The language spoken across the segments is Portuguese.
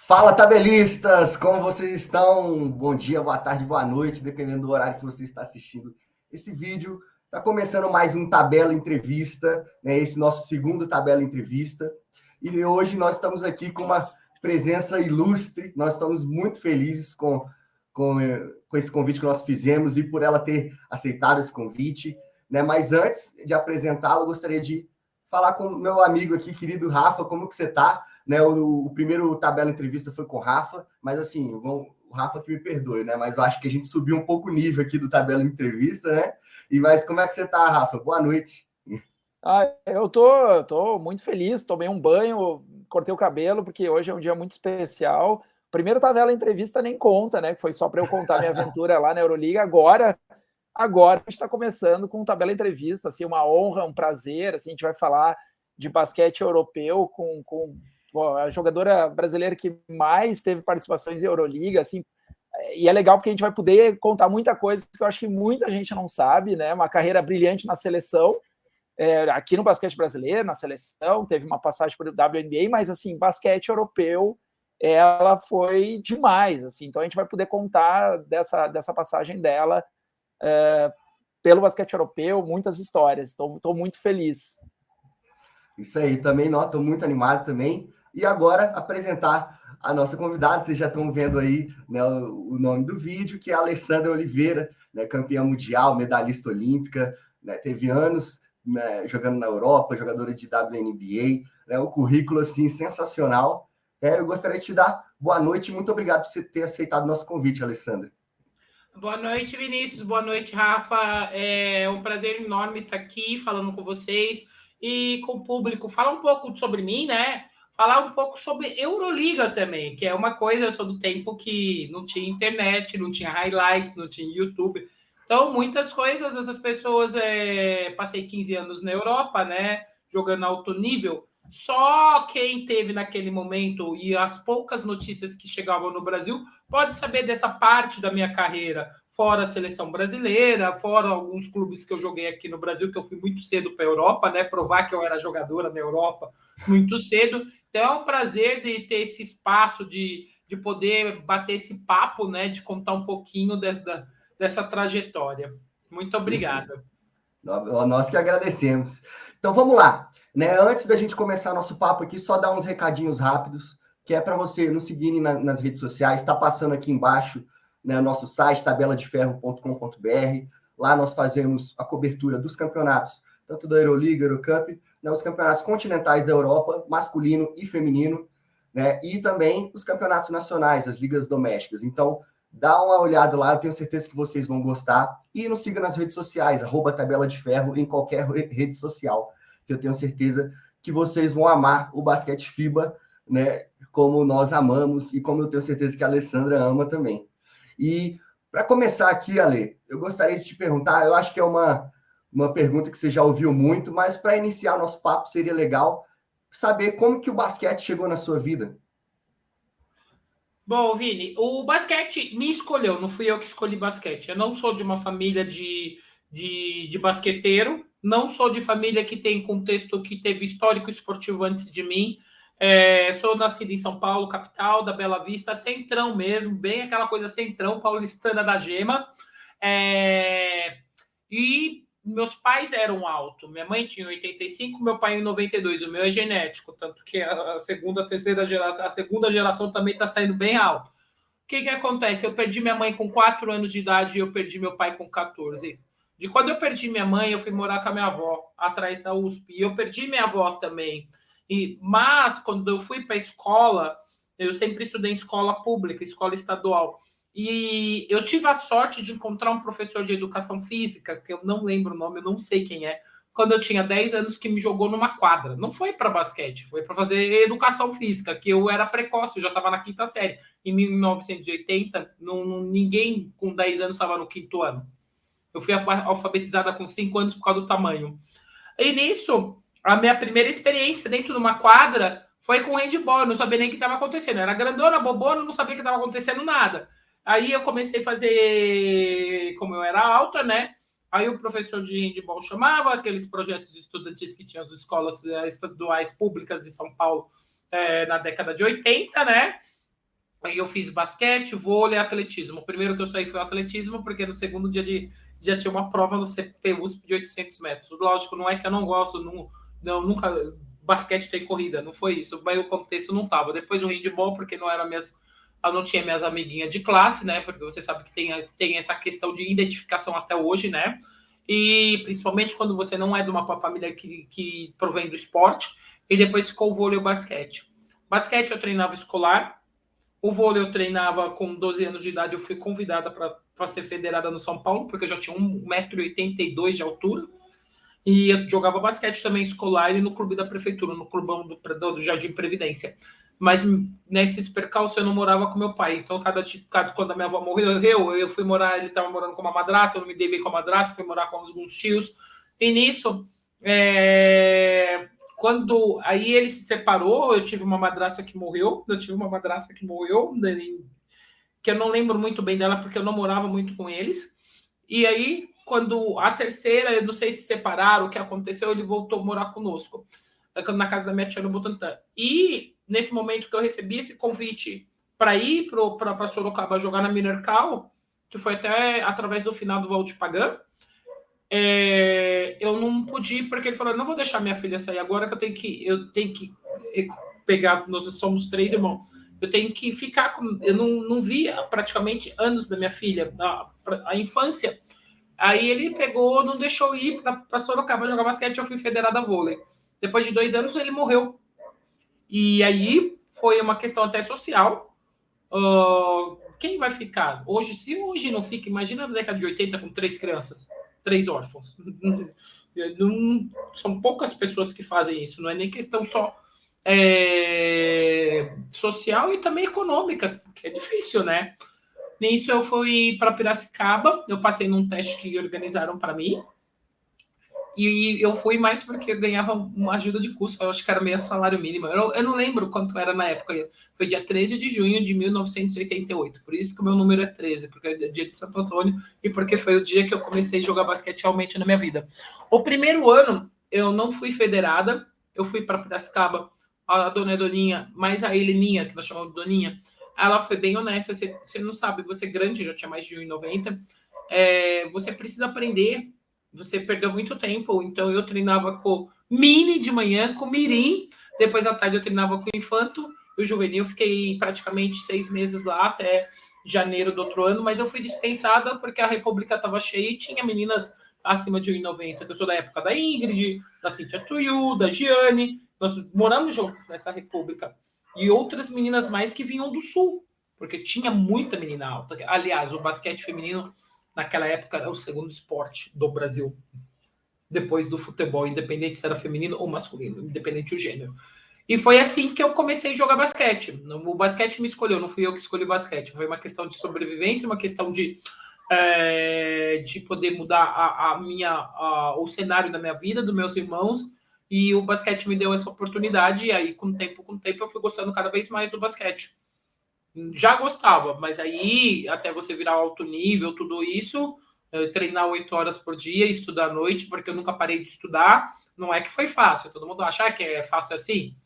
Fala, tabelistas! Como vocês estão? Bom dia, boa tarde, boa noite, dependendo do horário que você está assistindo esse vídeo. Está começando mais um Tabela Entrevista, né? Esse nosso segundo Tabela Entrevista. E hoje nós estamos aqui com uma presença ilustre. Nós estamos muito felizes com esse convite que nós fizemos e por ela ter aceitado esse convite, né? Mas antes de apresentá-lo, gostaria de falar com o meu amigo aqui, querido Rafa, como que você está? Né, o primeiro tabela entrevista foi com o Rafa, mas assim, o Rafa que me perdoe, né? Mas eu acho que a gente subiu um pouco o nível aqui do tabela entrevista, né? Mas como é que você tá, Rafa? Boa noite. Eu tô muito feliz, tomei um banho, cortei o cabelo, porque hoje é um dia muito especial. Primeiro tabela entrevista nem conta, né? Foi só para eu contar minha aventura lá na Euroliga. Agora a gente está começando com tabela entrevista, assim, uma honra, um prazer. Assim, a gente vai falar de basquete europeu com a jogadora brasileira que mais teve participações em Euroliga, assim. E é legal porque a gente vai poder contar muita coisa que eu acho que muita gente não sabe, né? Uma carreira brilhante na seleção, aqui no basquete brasileiro, na seleção, teve uma passagem por WNBA, mas assim, basquete europeu, ela foi demais, assim. Então a gente vai poder contar dessa passagem dela pelo basquete europeu, muitas histórias. Estou muito feliz. Isso aí, também, estou muito animado também. E agora apresentar a nossa convidada, vocês já estão vendo aí, né, o nome do vídeo, que é a Alessandra Oliveira, né, campeã mundial, medalhista olímpica, né, teve anos, né, jogando na Europa, jogadora de WNBA, né, um currículo assim sensacional. Eu gostaria de te dar boa noite e muito obrigado por você ter aceitado o nosso convite, Alessandra. Boa noite, Vinícius. Boa noite, Rafa. É um prazer enorme estar aqui falando com vocês e com o público. Falar um pouco sobre mim, né? Falar um pouco sobre Euroliga também, que é uma coisa, eu sou do tempo que não tinha internet, não tinha highlights, não tinha YouTube. Então, muitas coisas, essas pessoas... Passei 15 anos na Europa, né? Jogando alto nível. Só quem teve naquele momento e as poucas notícias que chegavam no Brasil pode saber dessa parte da minha carreira, fora a seleção brasileira, fora alguns clubes que eu joguei aqui no Brasil, que eu fui muito cedo para a Europa, né? Provar que eu era jogadora na Europa muito cedo. Então é um prazer de ter esse espaço de poder bater esse papo, né? De contar um pouquinho dessa trajetória. Muito obrigada. Nós que agradecemos. Então vamos lá, né? Antes da gente começar nosso papo aqui, só dar uns recadinhos rápidos, que é para você nos seguirem nas redes sociais. Está passando aqui embaixo, né, nosso site tabeladeferro.com.br. Lá nós fazemos a cobertura dos campeonatos, tanto da Euroliga, Eurocup, né, os campeonatos continentais da Europa, masculino e feminino, né? E também os campeonatos nacionais, as ligas domésticas. Então dá uma olhada lá, eu tenho certeza que vocês vão gostar. E nos siga nas redes sociais, @Tabela de Ferro, em qualquer rede social, que eu tenho certeza que vocês vão amar o basquete FIBA, né? Como nós amamos e como eu tenho certeza que a Alessandra ama também. E para começar aqui, Ale, eu gostaria de te perguntar, eu acho que é uma pergunta que você já ouviu muito, mas para iniciar o nosso papo seria legal saber como que o basquete chegou na sua vida. Bom, Vini, o basquete me escolheu, não fui eu que escolhi basquete. Eu não sou de uma família de basqueteiro, não sou de família que tem contexto, que teve histórico esportivo antes de mim. Sou nascido em São Paulo, capital, da Bela Vista, centrão mesmo, bem aquela coisa centrão, paulistana da gema. E meus pais eram altos. Minha mãe tinha 85, meu pai em 92. O meu é genético, tanto que a segunda, terceira geração, a segunda geração também está saindo bem alto. O que acontece? Eu perdi minha mãe com 4 anos de idade e eu perdi meu pai com 14. De quando eu perdi minha mãe, eu fui morar com a minha avó, atrás da USP. E eu perdi minha avó também. Mas, quando eu fui para a escola, eu sempre estudei em escola pública, escola estadual. E eu tive a sorte de encontrar um professor de educação física, que eu não lembro o nome, eu não sei quem é, quando eu tinha 10 anos, que me jogou numa quadra. Não foi para basquete, foi para fazer educação física, que eu era precoce, eu já estava na quinta série. Em 1980, ninguém com 10 anos estava no quinto ano. Eu fui alfabetizada com 5 anos por causa do tamanho. E nisso, a minha primeira experiência dentro de uma quadra foi com handball. Eu não sabia nem o que estava acontecendo. Eu era grandona, bobona, não sabia que estava acontecendo nada. Aí eu comecei a fazer, como eu era alta, né? Aí o professor de handball chamava aqueles projetos estudantis que tinham as escolas estaduais públicas de São Paulo na década de 80, né? Aí eu fiz basquete, vôlei, atletismo. O primeiro que eu saí foi o atletismo, porque no segundo dia já tinha uma prova no CP USP de 800 metros. Lógico, não é que eu não gosto, nunca... Basquete tem corrida, não foi isso. Mas o contexto não estava. Depois o handball, porque eu não tinha minhas amiguinhas de classe, né? Porque você sabe que tem essa questão de identificação até hoje, né? E principalmente quando você não é de uma família que provém do esporte. E depois ficou o vôlei e o basquete. Basquete eu treinava escolar. O vôlei eu treinava com 12 anos de idade. Eu fui convidada para ser federada no São Paulo, porque eu já tinha 1,82 m de altura. E eu jogava basquete também escolar e no clube da prefeitura, no clubão do Jardim Previdência. Mas nesses percalços eu não morava com meu pai. Então, quando a minha avó morreu, eu fui morar, ele estava morando com uma madrasta, eu não me dei bem com a madrasta, fui morar com alguns tios. E nisso, quando aí ele se separou, eu tive uma madrasta que morreu, que eu não lembro muito bem dela, porque eu não morava muito com eles. E aí, quando a terceira, eu não sei se separaram, o que aconteceu, ele voltou a morar conosco, na casa da minha tia no Butantã. E nesse momento que eu recebi esse convite para ir para Sorocaba jogar na Minercal, que foi até através do final do Valdir Pagan, eu não pude ir, porque ele falou, não vou deixar minha filha sair agora, que eu tenho que pegar, nós somos 3 irmãos, eu tenho que ficar com... Eu não vi praticamente anos da minha filha, a infância. Aí ele pegou, não deixou ir para Sorocaba jogar basquete, eu fui federada a vôlei. Depois de 2 anos, ele morreu. E aí foi uma questão até social. Quem vai ficar? Se hoje não fica, imagina na década de 80 com 3 crianças, 3 órfãos. São poucas pessoas que fazem isso, não é nem questão só social e também econômica, que é difícil, né? Nisso eu fui para Piracicaba, eu passei num teste que organizaram para mim, e eu fui mais porque eu ganhava uma ajuda de custo, eu acho que era meio salário mínimo, eu não lembro quanto era na época, foi dia 13 de junho de 1988, por isso que o meu número é 13, porque é dia de Santo Antônio, e porque foi o dia que eu comecei a jogar basquete realmente na minha vida. O primeiro ano, eu não fui federada, eu fui para Piracicaba, a dona Doninha, mais a Heleninha, que nós chamamos de Doninha, ela foi bem honesta, você não sabe, você é grande, já tinha mais de 1,90 m, você precisa aprender, você perdeu muito tempo, então eu treinava com mini de manhã, com mirim, depois à tarde eu treinava com infanto, e o juvenil, fiquei praticamente 6 meses lá, até janeiro do outro ano, mas eu fui dispensada porque a República estava cheia e tinha meninas acima de 1,90 m, eu sou da época da Ingrid, da Cíntia Tuiu, da Giane, nós moramos juntos nessa República, e outras meninas mais que vinham do Sul, porque tinha muita menina alta. Aliás, o basquete feminino, naquela época, era o segundo esporte do Brasil, depois do futebol, independente se era feminino ou masculino, independente do gênero. E foi assim que eu comecei a jogar basquete. O basquete me escolheu, não fui eu que escolhi o basquete. Foi uma questão de sobrevivência, uma questão de poder mudar o cenário da minha vida, dos meus irmãos, e o basquete me deu essa oportunidade, e aí, com o tempo, eu fui gostando cada vez mais do basquete. Já gostava, mas aí, até você virar alto nível, tudo isso, treinar 8 horas por dia, estudar à noite, porque eu nunca parei de estudar, não é que foi fácil, todo mundo acha que é fácil assim.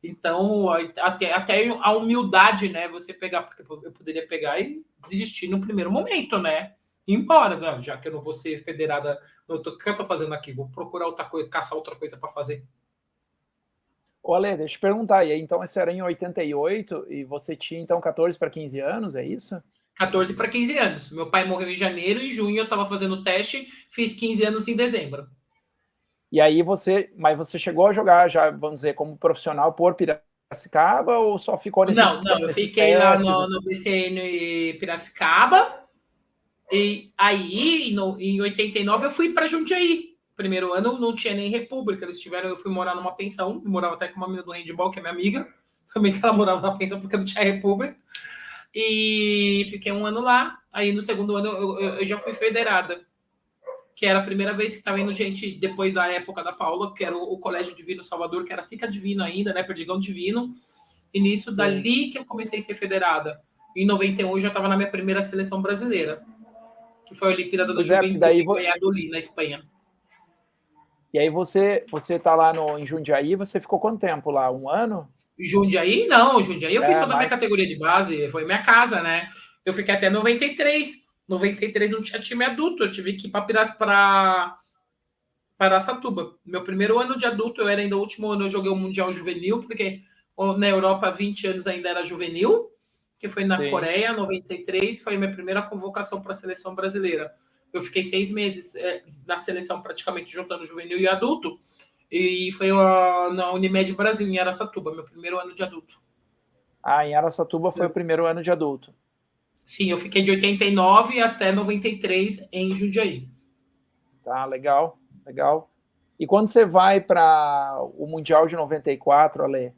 Então, até a humildade, né, você pegar, porque eu poderia pegar e desistir no primeiro momento, né? Ir embora, né? Já que eu não vou ser federada, o que eu estou fazendo aqui? Vou procurar outra coisa, caçar outra coisa para fazer. Ô, Ale, deixa eu te perguntar, e aí, então isso era em 88 e você tinha então 14 para 15 anos, é isso? 14 para 15 anos. Meu pai morreu em janeiro, em junho eu estava fazendo o teste, fiz 15 anos em dezembro. E aí mas você chegou a jogar já, vamos dizer, como profissional por Piracicaba ou só ficou nesses Não, eu fiquei testes, lá no BCN Piracicaba, e aí em 89 eu fui para Jundiaí. Primeiro ano não tinha nem república, eu fui morar numa pensão, morava até com uma menina do handball, que é minha amiga, também que ela morava na pensão porque não tinha república, e fiquei 1 ano lá. Aí no segundo ano eu já fui federada, que era a primeira vez que estava indo gente, depois da época da Paula, que era o Colégio Divino Salvador, que era Sica Divino ainda, né, Perdigão Divino, e nisso, sim, dali que eu comecei a ser federada. Em 91 eu já estava na minha primeira seleção brasileira, que foi a Olimpíada da Juventude em Valladolid, na Espanha. E aí você tá lá em Jundiaí, você ficou quanto tempo lá? 1 ano? Jundiaí, não. Jundiaí eu fiz toda a minha mas... categoria de base, foi minha casa, né? Eu fiquei até 93. 93 não tinha time adulto, eu tive que ir para Araçatuba. Meu primeiro ano de adulto, eu era ainda o último ano, eu joguei o Mundial Juvenil, porque na Europa, 20 anos ainda era juvenil, que foi na Coreia, 93, foi a minha primeira convocação para a seleção brasileira. Eu fiquei 6 meses na seleção, praticamente juntando juvenil e adulto, e foi na Unimed Brasil, em Araçatuba, meu primeiro ano de adulto. Em Araçatuba foi o primeiro ano de adulto. Sim, eu fiquei de 89 até 93 em Jundiaí. Tá, legal. E quando você vai para o Mundial de 94, Ale,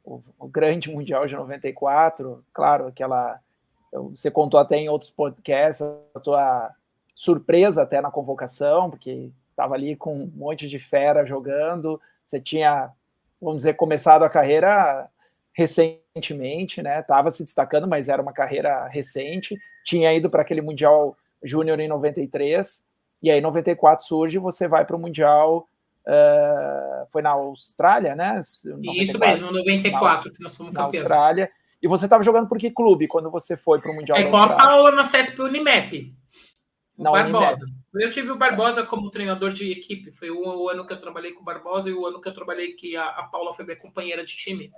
o grande Mundial de 94, claro, você contou até em outros podcasts a tua surpresa até na convocação, porque estava ali com um monte de fera jogando, você tinha, vamos dizer, começado a carreira recentemente, né? Estava se destacando, mas era uma carreira recente, tinha ido para aquele Mundial Júnior em 93, e aí em 94 surge, você vai para o Mundial, foi na Austrália, né? 94, isso mesmo, 94, que nós fomos campeões. Na Austrália. E você estava jogando por que clube quando você foi para o Mundial da Austrália? Com a Paula na CESP Unimep. O Barbosa. Unimep. Eu tive o Barbosa como treinador de equipe. Foi o ano que eu trabalhei com o Barbosa e o ano que eu trabalhei que a Paula foi minha companheira de time.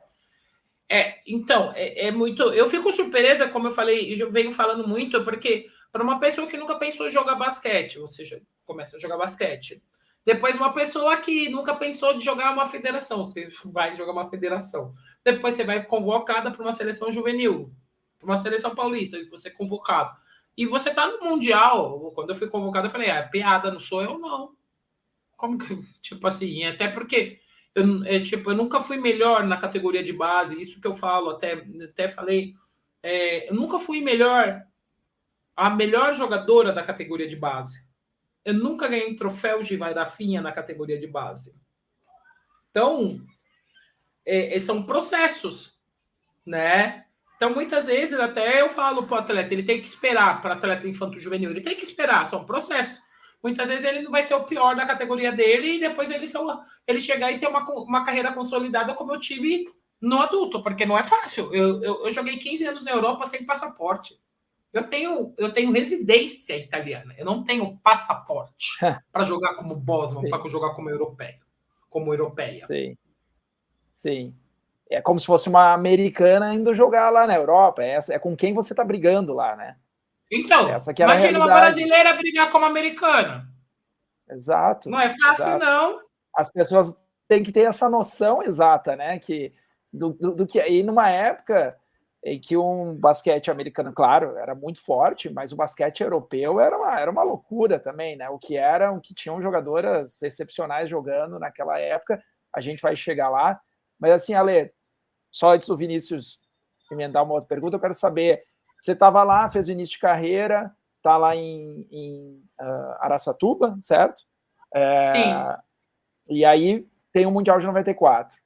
Então, é muito... Eu fico surpresa, como eu falei, eu venho falando muito, porque para uma pessoa que nunca pensou em jogar basquete, você começa a jogar basquete. Depois, uma pessoa que nunca pensou de jogar uma federação, você vai jogar uma federação. Depois, você vai convocada para uma seleção juvenil, para uma seleção paulista, e você é convocado. E você tá no Mundial. Quando eu fui convocado, eu falei, piada, não sou eu, não. Como que... Tipo assim, até porque... Eu nunca fui melhor na categoria de base, isso que eu falo, até falei, eu nunca fui a melhor jogadora da categoria de base. Eu nunca ganhei troféu de Rafinha na categoria de base. Então, são processos, né? Então, muitas vezes, até eu falo para o atleta, ele tem que esperar, para atleta infanto-juvenil, ele tem que esperar, são processos. Muitas vezes ele não vai ser o pior da categoria dele e depois ele chegar e ter uma carreira consolidada como eu tive no adulto, porque não é fácil. Eu joguei 15 anos na Europa sem passaporte. Eu tenho residência italiana, eu não tenho passaporte para jogar como Bosman, para jogar como europeia. Sim. É como se fosse uma americana indo jogar lá na Europa. É com quem você está brigando lá, né? Então, imagina uma brasileira brigar com uma americana. Exato. Não é fácil, não. As pessoas têm que ter essa noção exata, né? Do que aí numa época em que um basquete americano, claro, era muito forte, mas o basquete europeu era uma loucura também, né? O que tinham jogadoras excepcionais jogando naquela época. A gente vai chegar lá. Mas assim, Ale, só antes do Vinícius emendar uma outra pergunta, eu quero saber, você estava lá, fez o início de carreira, está lá em Araçatuba, certo? Sim. E aí tem o Mundial de 94.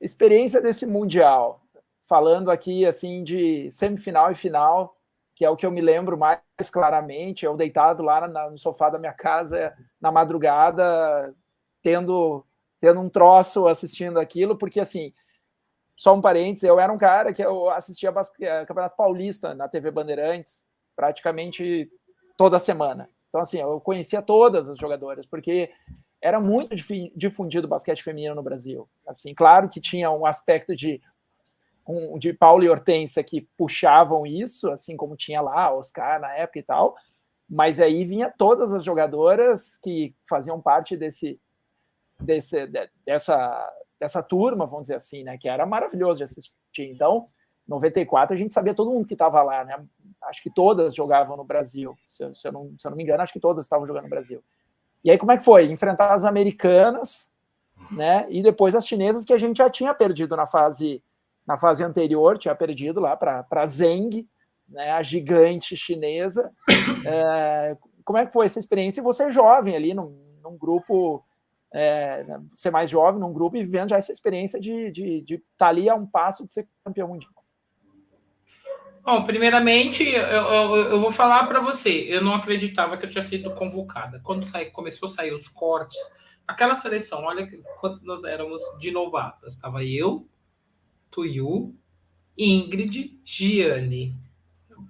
Experiência desse Mundial, falando aqui assim de semifinal e final, que é o que eu me lembro mais claramente, eu deitado lá no sofá da minha casa, na madrugada, tendo um troço assistindo aquilo, porque assim, só um parênteses, eu era um cara que eu assistia Campeonato Paulista na TV Bandeirantes praticamente toda semana. Então, assim, eu conhecia todas as jogadoras, porque era muito difundido o basquete feminino no Brasil. Assim, claro que tinha um aspecto de Paulo e Hortência que puxavam isso, assim como tinha lá Oscar na época e tal, mas aí vinha todas as jogadoras que faziam parte dessa turma, vamos dizer assim, né, que era maravilhoso de assistir. Então, 94, a gente sabia todo mundo que estava lá, né? Acho que todas jogavam no Brasil. Se eu não me engano, acho que todas estavam jogando no Brasil. E aí, como é que foi? Enfrentar as americanas, né? E depois as chinesas, que a gente já tinha perdido na fase anterior, tinha perdido lá para a Zheng, né? A gigante chinesa. Como é que foi essa experiência? E você jovem ali, num grupo... ser mais jovem num grupo e vivendo já essa experiência de estar ali a um passo de ser campeão mundial. Bom, primeiramente, eu vou falar para você, eu não acreditava que eu tinha sido convocada. Quando começou a sair os cortes, Aquela seleção, olha quanto nós éramos de novatas. Estava eu, Tuyu, Ingrid, Gianni,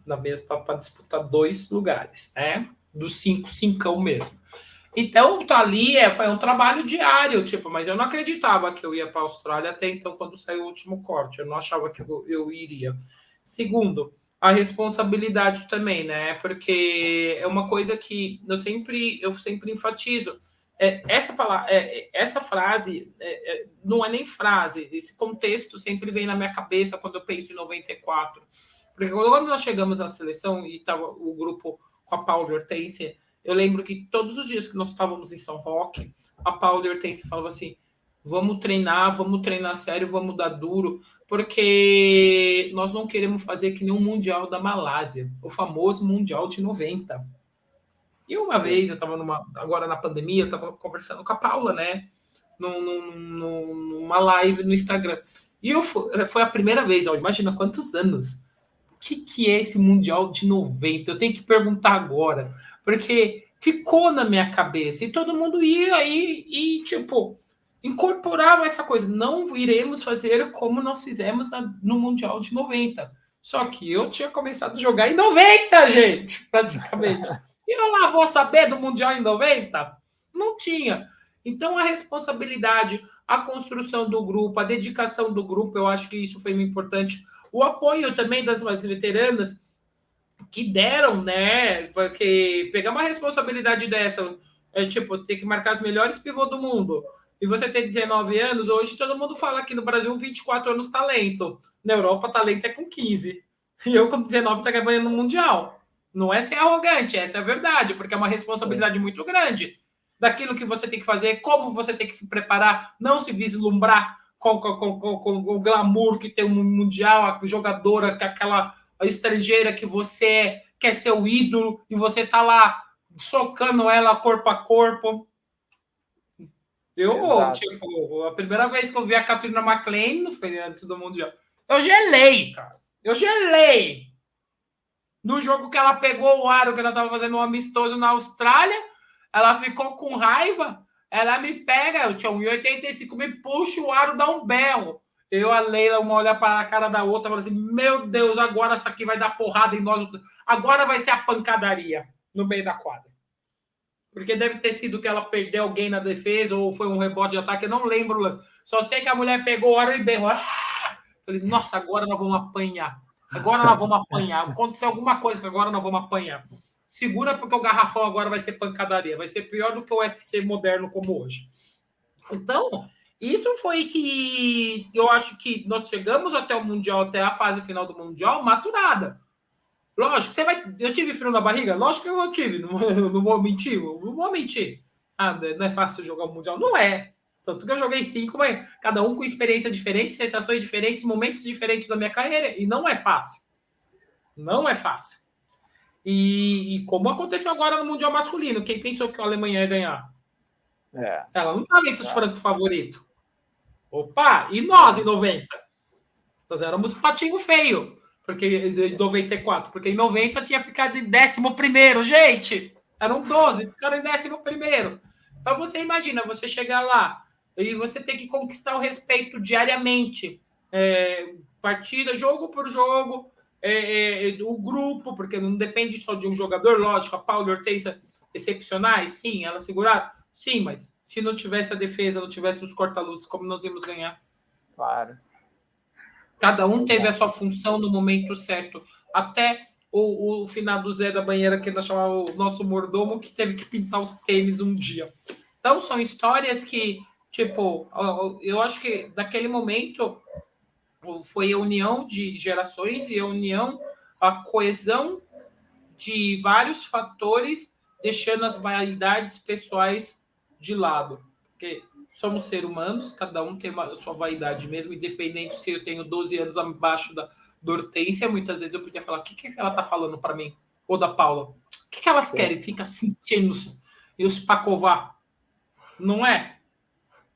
na mesma para disputar 2 lugares, né? Dos 5, cincão mesmo. Então, tá ali, foi um trabalho diário, tipo, mas eu não acreditava que eu ia para a Austrália até então, quando saiu o último corte. Eu não achava que eu iria. Segundo, a responsabilidade também, né? Porque é uma coisa que eu sempre enfatizo. Essa frase não é nem frase, esse contexto sempre vem na minha cabeça quando eu penso em 94. Porque quando nós chegamos à seleção e estava o grupo com a Paula Hortência, eu lembro que todos os dias que nós estávamos em São Roque, a Paula Hortência falava assim: vamos treinar sério, vamos dar duro, porque nós não queremos fazer que nem um Mundial da Malásia, o famoso Mundial de 90. E uma vez, eu estava agora na pandemia, eu estava conversando com a Paula, né? Numa live no Instagram. E foi a primeira vez, ó, imagina quantos anos. O que é esse Mundial de 90? Eu tenho que perguntar agora, porque ficou na minha cabeça e todo mundo ia e tipo, incorporava essa coisa. Não iremos fazer como nós fizemos no Mundial de 90. Só que eu tinha começado a jogar em 90, gente, praticamente. E eu lá vou saber do Mundial em 90? Não tinha. Então, a responsabilidade, a construção do grupo, a dedicação do grupo, eu acho que isso foi muito importante. O apoio também das veteranas que deram, né? Porque pegar uma responsabilidade dessa, tipo, ter que marcar as melhores pivôs do mundo, e você ter 19 anos, hoje todo mundo fala aqui no Brasil 24 anos talento. Na Europa, talento é com 15. E eu, com 19, tá ganhando no Mundial. Não é ser arrogante, essa é a verdade, porque é uma responsabilidade muito grande daquilo que você tem que fazer, como você tem que se preparar, não se vislumbrar com o glamour que tem um Mundial, a jogadora, aquela estrangeira que você quer ser o ídolo e você tá lá socando ela corpo a corpo. Tipo, a primeira vez que eu vi a Catarina McLean, não foi antes do Mundial, eu gelei, cara. Eu gelei. No jogo que ela pegou o aro, que ela estava fazendo um amistoso na Austrália, ela ficou com raiva, ela me pega, eu tinha 1,85, me puxa o aro, dá um berro. Eu, a Leila, uma olha para a cara da outra, fala assim: meu Deus, agora essa aqui vai dar porrada em nós. Agora vai ser a pancadaria no meio da quadra. Porque deve ter sido que ela perdeu alguém na defesa ou foi um rebote de ataque, eu não lembro. Só sei que a mulher pegou o aro e berrou. Falei: nossa, agora nós vamos apanhar. Agora nós vamos apanhar. Aconteceu alguma coisa que agora nós vamos apanhar. Segura, porque o garrafão agora vai ser pancadaria. Vai ser pior do que o UFC moderno como hoje. Então, isso foi que eu acho que nós chegamos até o Mundial, até a fase final do Mundial, maturada. Lógico, você vai. Eu tive frio na barriga? Lógico que eu tive. Não vou mentir. Não vou mentir. Não é fácil jogar o Mundial? Não é. Tanto que eu joguei 5, mas cada um com experiência diferente, sensações diferentes, momentos diferentes da minha carreira. E não é fácil. Não é fácil. E como aconteceu agora no Mundial Masculino, quem pensou que a Alemanha ia ganhar? Ela não estava entre os francos favoritos. Opa! E nós, em 90? Nós éramos patinho feio. Porque em 94. Porque em 90 tinha ficado em 11º, gente! Eram 12, ficaram em 11º. Então você imagina, você chegar lá e você ter que conquistar o respeito diariamente. Partida, jogo por jogo, o grupo, porque não depende só de um jogador, lógico, a Paula Hortência excepcionais, sim, ela seguraram, sim, mas se não tivesse a defesa, não tivesse os corta-luzes, como nós íamos ganhar? Claro. Cada um teve a sua função no momento certo. Até o final do Zé da Banheira, que nós chamávamos o nosso mordomo, que teve que pintar os tênis um dia. Então, são histórias que, tipo, eu acho que naquele momento foi a união de gerações e a coesão de vários fatores, deixando as vaidades pessoais de lado. Porque somos seres humanos, cada um tem a sua vaidade mesmo, independente se eu tenho 12 anos abaixo da Hortência, muitas vezes eu podia falar: o que ela tá falando para mim? Ou da Paula? O que elas querem? Fica assistindo e os pacovar. Não é?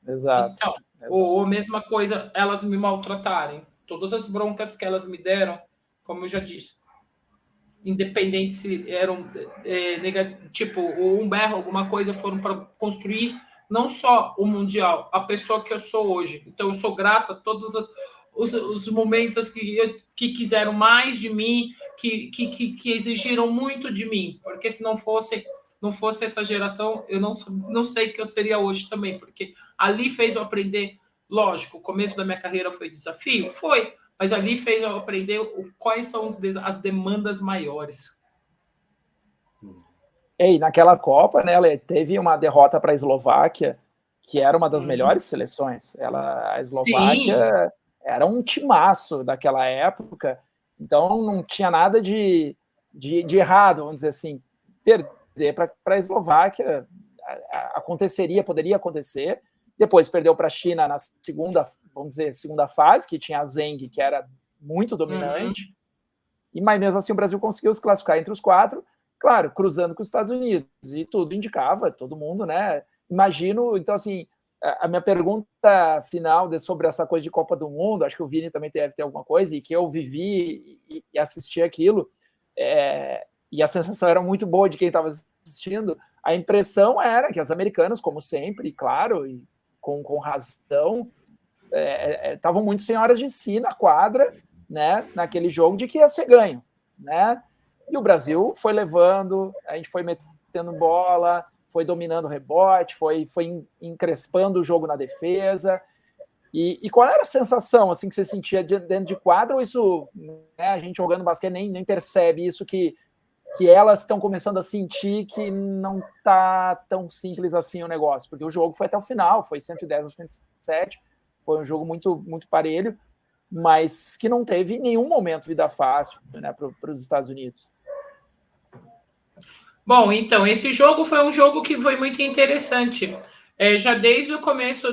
Exato. Então, ou mesma coisa, elas me maltratarem. Todas as broncas que elas me deram, como eu já disse, independente se eram tipo um berro, alguma coisa, foram para construir não só o Mundial, a pessoa que eu sou hoje. Então, eu sou grata a todos os momentos que quiseram mais de mim, que exigiram muito de mim, porque se não fosse essa geração, eu não sei o que eu seria hoje também, porque ali fez eu aprender. Lógico, o começo da minha carreira foi desafio? Foi, mas ali fez eu aprender quais são as demandas maiores. E naquela Copa, né, teve uma derrota para a Eslováquia, que era uma das melhores seleções. A Eslováquia Sim. Era um timaço daquela época, então não tinha nada de errado, vamos dizer assim. Perder para a Eslováquia poderia acontecer. Depois perdeu para a China na segunda fase, que tinha a Zheng, que era muito dominante. Mas mesmo assim o Brasil conseguiu se classificar entre os 4, claro, cruzando com os Estados Unidos. E tudo indicava, todo mundo, né? Imagino, então assim, a minha pergunta final sobre essa coisa de Copa do Mundo, acho que o Vini também deve ter alguma coisa, e que eu vivi e assisti aquilo, e a sensação era muito boa de quem estava assistindo. A impressão era que as americanas, como sempre, claro, e com razão, estavam muito senhoras de si na quadra, né, naquele jogo de que ia ser ganho, né? E o Brasil foi levando, a gente foi metendo bola, foi dominando o rebote, foi encrespando o jogo na defesa. E qual era a sensação assim, que você sentia dentro de quadra, ou isso, né, a gente jogando basquete nem percebe isso, que elas estão começando a sentir que não está tão simples assim o negócio? Porque o jogo foi até o final, foi 110-107, foi um jogo muito, muito parelho, mas que não teve em nenhum momento vida fácil, né, para os Estados Unidos. Bom, então, esse jogo foi um jogo que foi muito interessante. Já desde o começo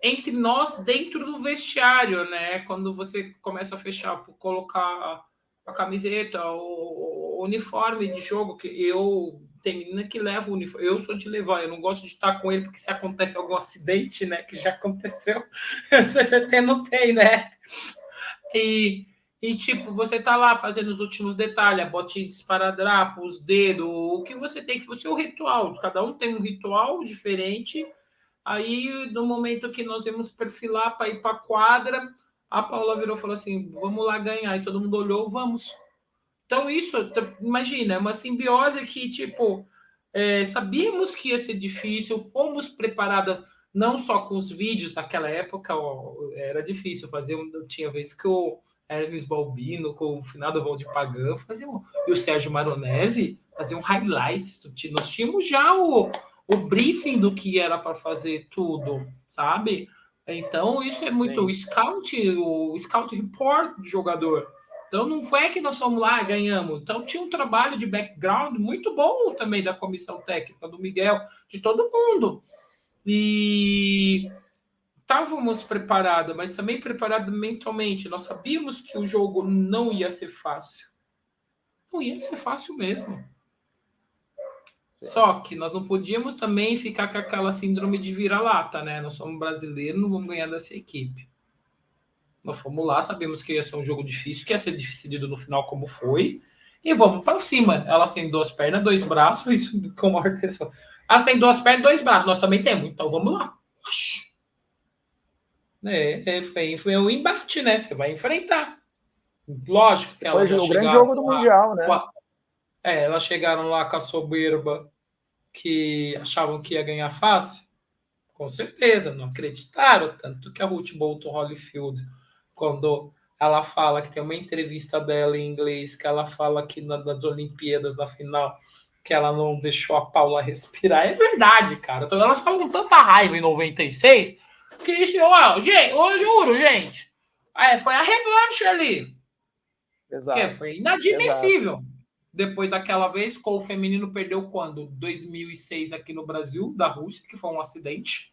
entre nós dentro do vestiário, né? Quando você começa a fechar, colocar a camiseta, o uniforme de jogo, que tem menina que leva o uniforme, eu sou de levar, eu não gosto de estar com ele, porque se acontece algum acidente, né? Que já aconteceu, você não tem, né? E tipo, você tá lá fazendo os últimos detalhes, a botinha de esparadrapo, os dedos, o que você tem que fazer, o ritual. Cada um tem um ritual diferente. Aí, no momento que nós íamos perfilar para ir para a quadra, a Paula virou e falou assim, vamos lá ganhar. E todo mundo olhou, vamos. Então, isso, imagina, é uma simbiose que, tipo, sabíamos que ia ser difícil, fomos preparadas não só com os vídeos naquela época, era difícil fazer, tinha vez que o Hermes Balbino, com o finado Valdir Pagan, e o Sérgio Maronese faziam highlights. Nós tínhamos já o briefing do que era para fazer tudo, sabe? Então, isso é muito o scout report do jogador. Então, não foi que nós fomos lá e ganhamos. Então, tinha um trabalho de background muito bom também da comissão técnica, do Miguel, de todo mundo. E estávamos preparados, mas também preparados mentalmente. Nós sabíamos que o jogo não ia ser fácil. Não ia ser fácil mesmo. Só que nós não podíamos também ficar com aquela síndrome de vira-lata, né? Nós somos brasileiros, não vamos ganhar dessa equipe. Nós fomos lá, sabemos que ia ser um jogo difícil, que ia ser decidido no final como foi, e vamos para cima. Elas têm 2 pernas, 2 braços, isso como a pessoa. Elas têm 2 pernas, 2 braços, nós também temos, então vamos lá. Foi um embate, né? Você vai enfrentar. Lógico que elas já chegaram. Foi o grande jogo do Mundial, né? Elas chegaram lá com a soberba, que achavam que ia ganhar fácil. Com certeza, não acreditaram. Tanto que a Ruth Bolton Holyfield, quando ela fala que tem uma entrevista dela em inglês, que ela fala que nas Olimpíadas, na final, que ela não deixou a Paula respirar, é verdade, cara. Então, elas falam com tanta raiva em 96, que isso, gente, eu juro, gente, foi a revanche ali. Exato. Que foi inadmissível. Exato. Depois daquela vez, o feminino perdeu quando? 2006 aqui no Brasil, da Rússia, que foi um acidente.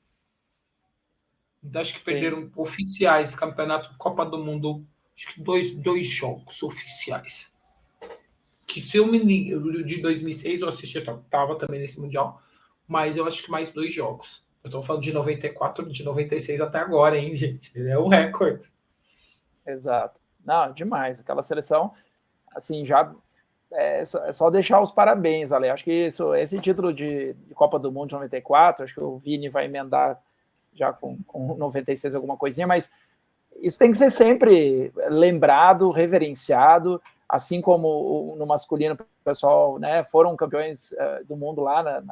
Então, acho que perderam oficiais, campeonato Copa do Mundo, acho que dois jogos oficiais. Que se eu de 2006 eu assisti, eu estava também nesse Mundial, mas eu acho que mais 2 jogos. Eu estou falando de 94, de 96 até agora, hein, gente? É um recorde. Exato. Não, demais. Aquela seleção, assim, já é só deixar os parabéns, Ale. Acho que esse título de Copa do Mundo de 94, acho que o Vini vai emendar já com 96 alguma coisinha, mas isso tem que ser sempre lembrado, reverenciado, assim como no masculino, o pessoal, né, foram campeões do mundo lá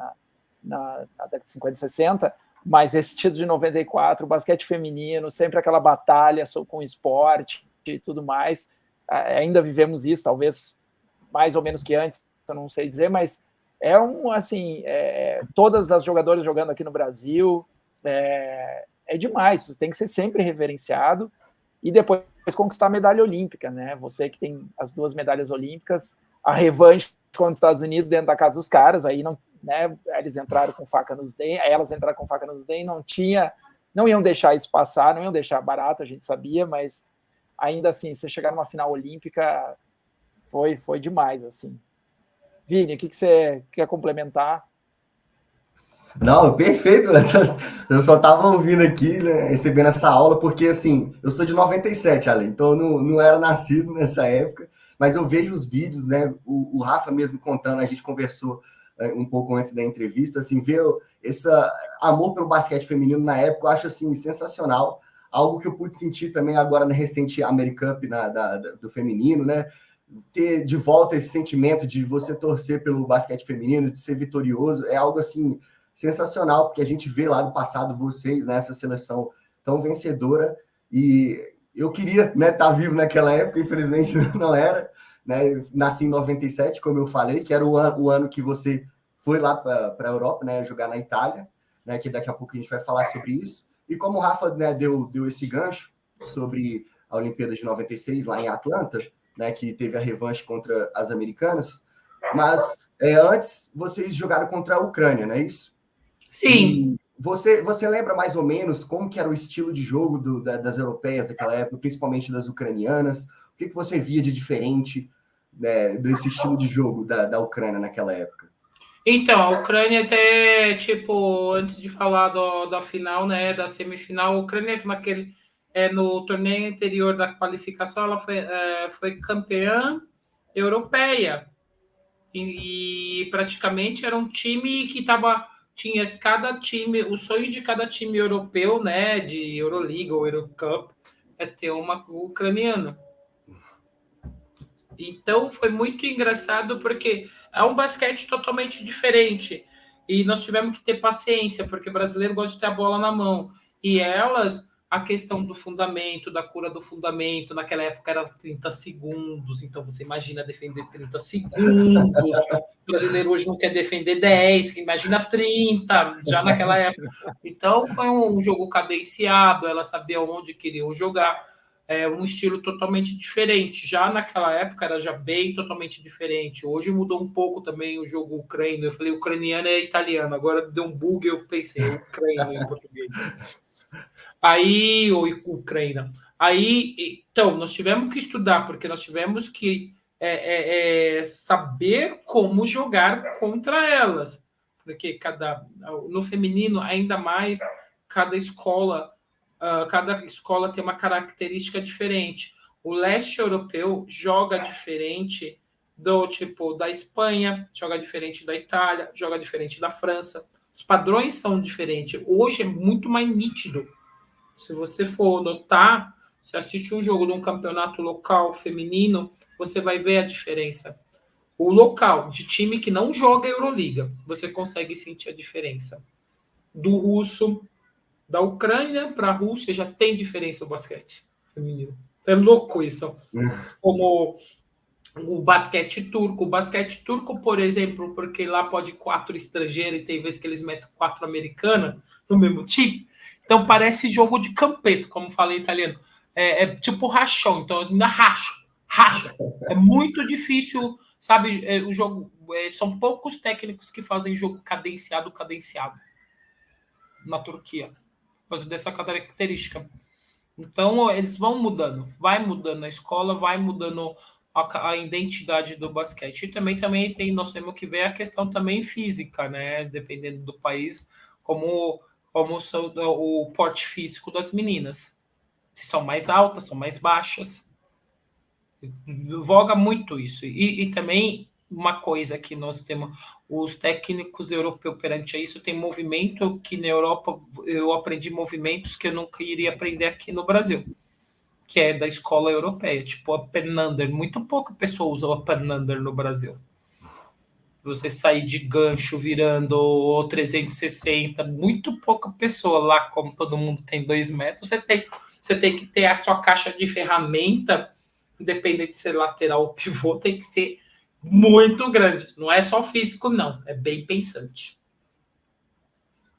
na década de 50 e 60, mas esse título de 94, o basquete feminino, sempre aquela batalha com o esporte e tudo mais, ainda vivemos isso, talvez mais ou menos que antes, eu não sei dizer, mas assim, todas as jogadoras jogando aqui no Brasil, é demais, tem que ser sempre reverenciado, e depois conquistar a medalha olímpica, né? Você que tem as 2 medalhas olímpicas, a revanche contra os Estados Unidos dentro da casa dos caras, aí não, né? Eles entraram com faca nos dentes, elas entraram com faca nos dentes, não iam deixar isso passar, não iam deixar barato, a gente sabia, mas ainda assim, você chegar numa final olímpica foi demais, assim. Vini, o que você quer complementar? Não, perfeito. Eu só estava ouvindo aqui, né, recebendo essa aula, porque, assim, eu sou de 97, Ale, então eu não era nascido nessa época, mas eu vejo os vídeos, né, o Rafa mesmo contando, a gente conversou um pouco antes da entrevista, assim, ver esse amor pelo basquete feminino na época, eu acho, assim, sensacional, algo que eu pude sentir também agora na recente AmeriCup do feminino, né, ter de volta esse sentimento de você torcer pelo basquete feminino, de ser vitorioso, é algo, assim, sensacional, porque a gente vê lá no passado vocês nessa seleção tão vencedora, e eu queria, né, estar vivo naquela época, infelizmente não era, né, nasci em 97, como eu falei, que era o ano que você foi lá para a Europa, né, jogar na Itália, né, que daqui a pouco a gente vai falar sobre isso, e como o Rafa, né, deu esse gancho sobre a Olimpíada de 96 lá em Atlanta, né, que teve a revanche contra as americanas, mas antes vocês jogaram contra a Ucrânia, não é isso? Sim. E você lembra mais ou menos como que era o estilo de jogo das europeias daquela época, principalmente das ucranianas? O que você via de diferente, né, desse estilo de jogo da Ucrânia naquela época? Então, a Ucrânia até, tipo, antes de falar da final, né, da semifinal, a Ucrânia no torneio anterior da qualificação, ela foi campeã europeia. E praticamente era um time que tinha cada time, o sonho de cada time europeu, né, de Euroliga ou Eurocup, é ter uma ucraniana. Então foi muito engraçado porque é um basquete totalmente diferente e nós tivemos que ter paciência porque o brasileiro gosta de ter a bola na mão e elas, a questão do fundamento, da cura do fundamento, naquela época era 30 segundos, então você imagina defender 30 segundos, o brasileiro hoje não quer defender 10, imagina 30, já naquela época. Então foi um jogo cadenciado, ela sabia onde queriam jogar, um estilo totalmente diferente. Já naquela época era já bem totalmente diferente. Hoje mudou um pouco também o jogo ucraniano. Eu falei ucraniano é italiano, agora deu um bug, eu pensei ucraniano em português. Aí, ou Ucrânia. Aí, então, nós tivemos que estudar, porque nós tivemos que saber como jogar contra elas. Porque no feminino, ainda mais, cada escola tem uma característica diferente. O leste europeu joga diferente da Espanha, joga diferente da Itália, joga diferente da França. Os padrões são diferentes. Hoje é muito mais nítido. Se você for notar, se assiste um jogo de um campeonato local feminino, você vai ver a diferença. O local de time que não joga Euroliga, você consegue sentir a diferença. Do russo, da Ucrânia para a Rússia já tem diferença o basquete feminino. É louco isso. Como o basquete turco. O basquete turco, por exemplo, porque lá pode 4 estrangeiros e tem vezes que eles metem 4 americanas no mesmo time. Então parece jogo de campeto, como falei em italiano. É tipo rachão. Então as meninas racham. É muito difícil, sabe? O jogo. São poucos técnicos que fazem jogo cadenciado na Turquia. Por causa dessa característica. Então, eles vão mudando. Vai mudando a escola, vai mudando a identidade do basquete. E também nós temos que ver a questão também física, né? Dependendo do país, como o porte físico das meninas. Se são mais altas, são mais baixas. Voga muito isso. E também uma coisa que nós temos, os técnicos europeus perante isso, tem movimento que na Europa eu aprendi movimentos que eu nunca iria aprender aqui no Brasil, que é da escola europeia, tipo a Pernander. Muito pouca pessoa usa a Pernander no Brasil. Você sair de gancho virando o 360, muito pouca pessoa lá, como todo mundo tem 2 metros, você tem que ter a sua caixa de ferramenta, independente de ser lateral ou pivô, tem que ser muito grande. Não é só físico, não. É bem pensante.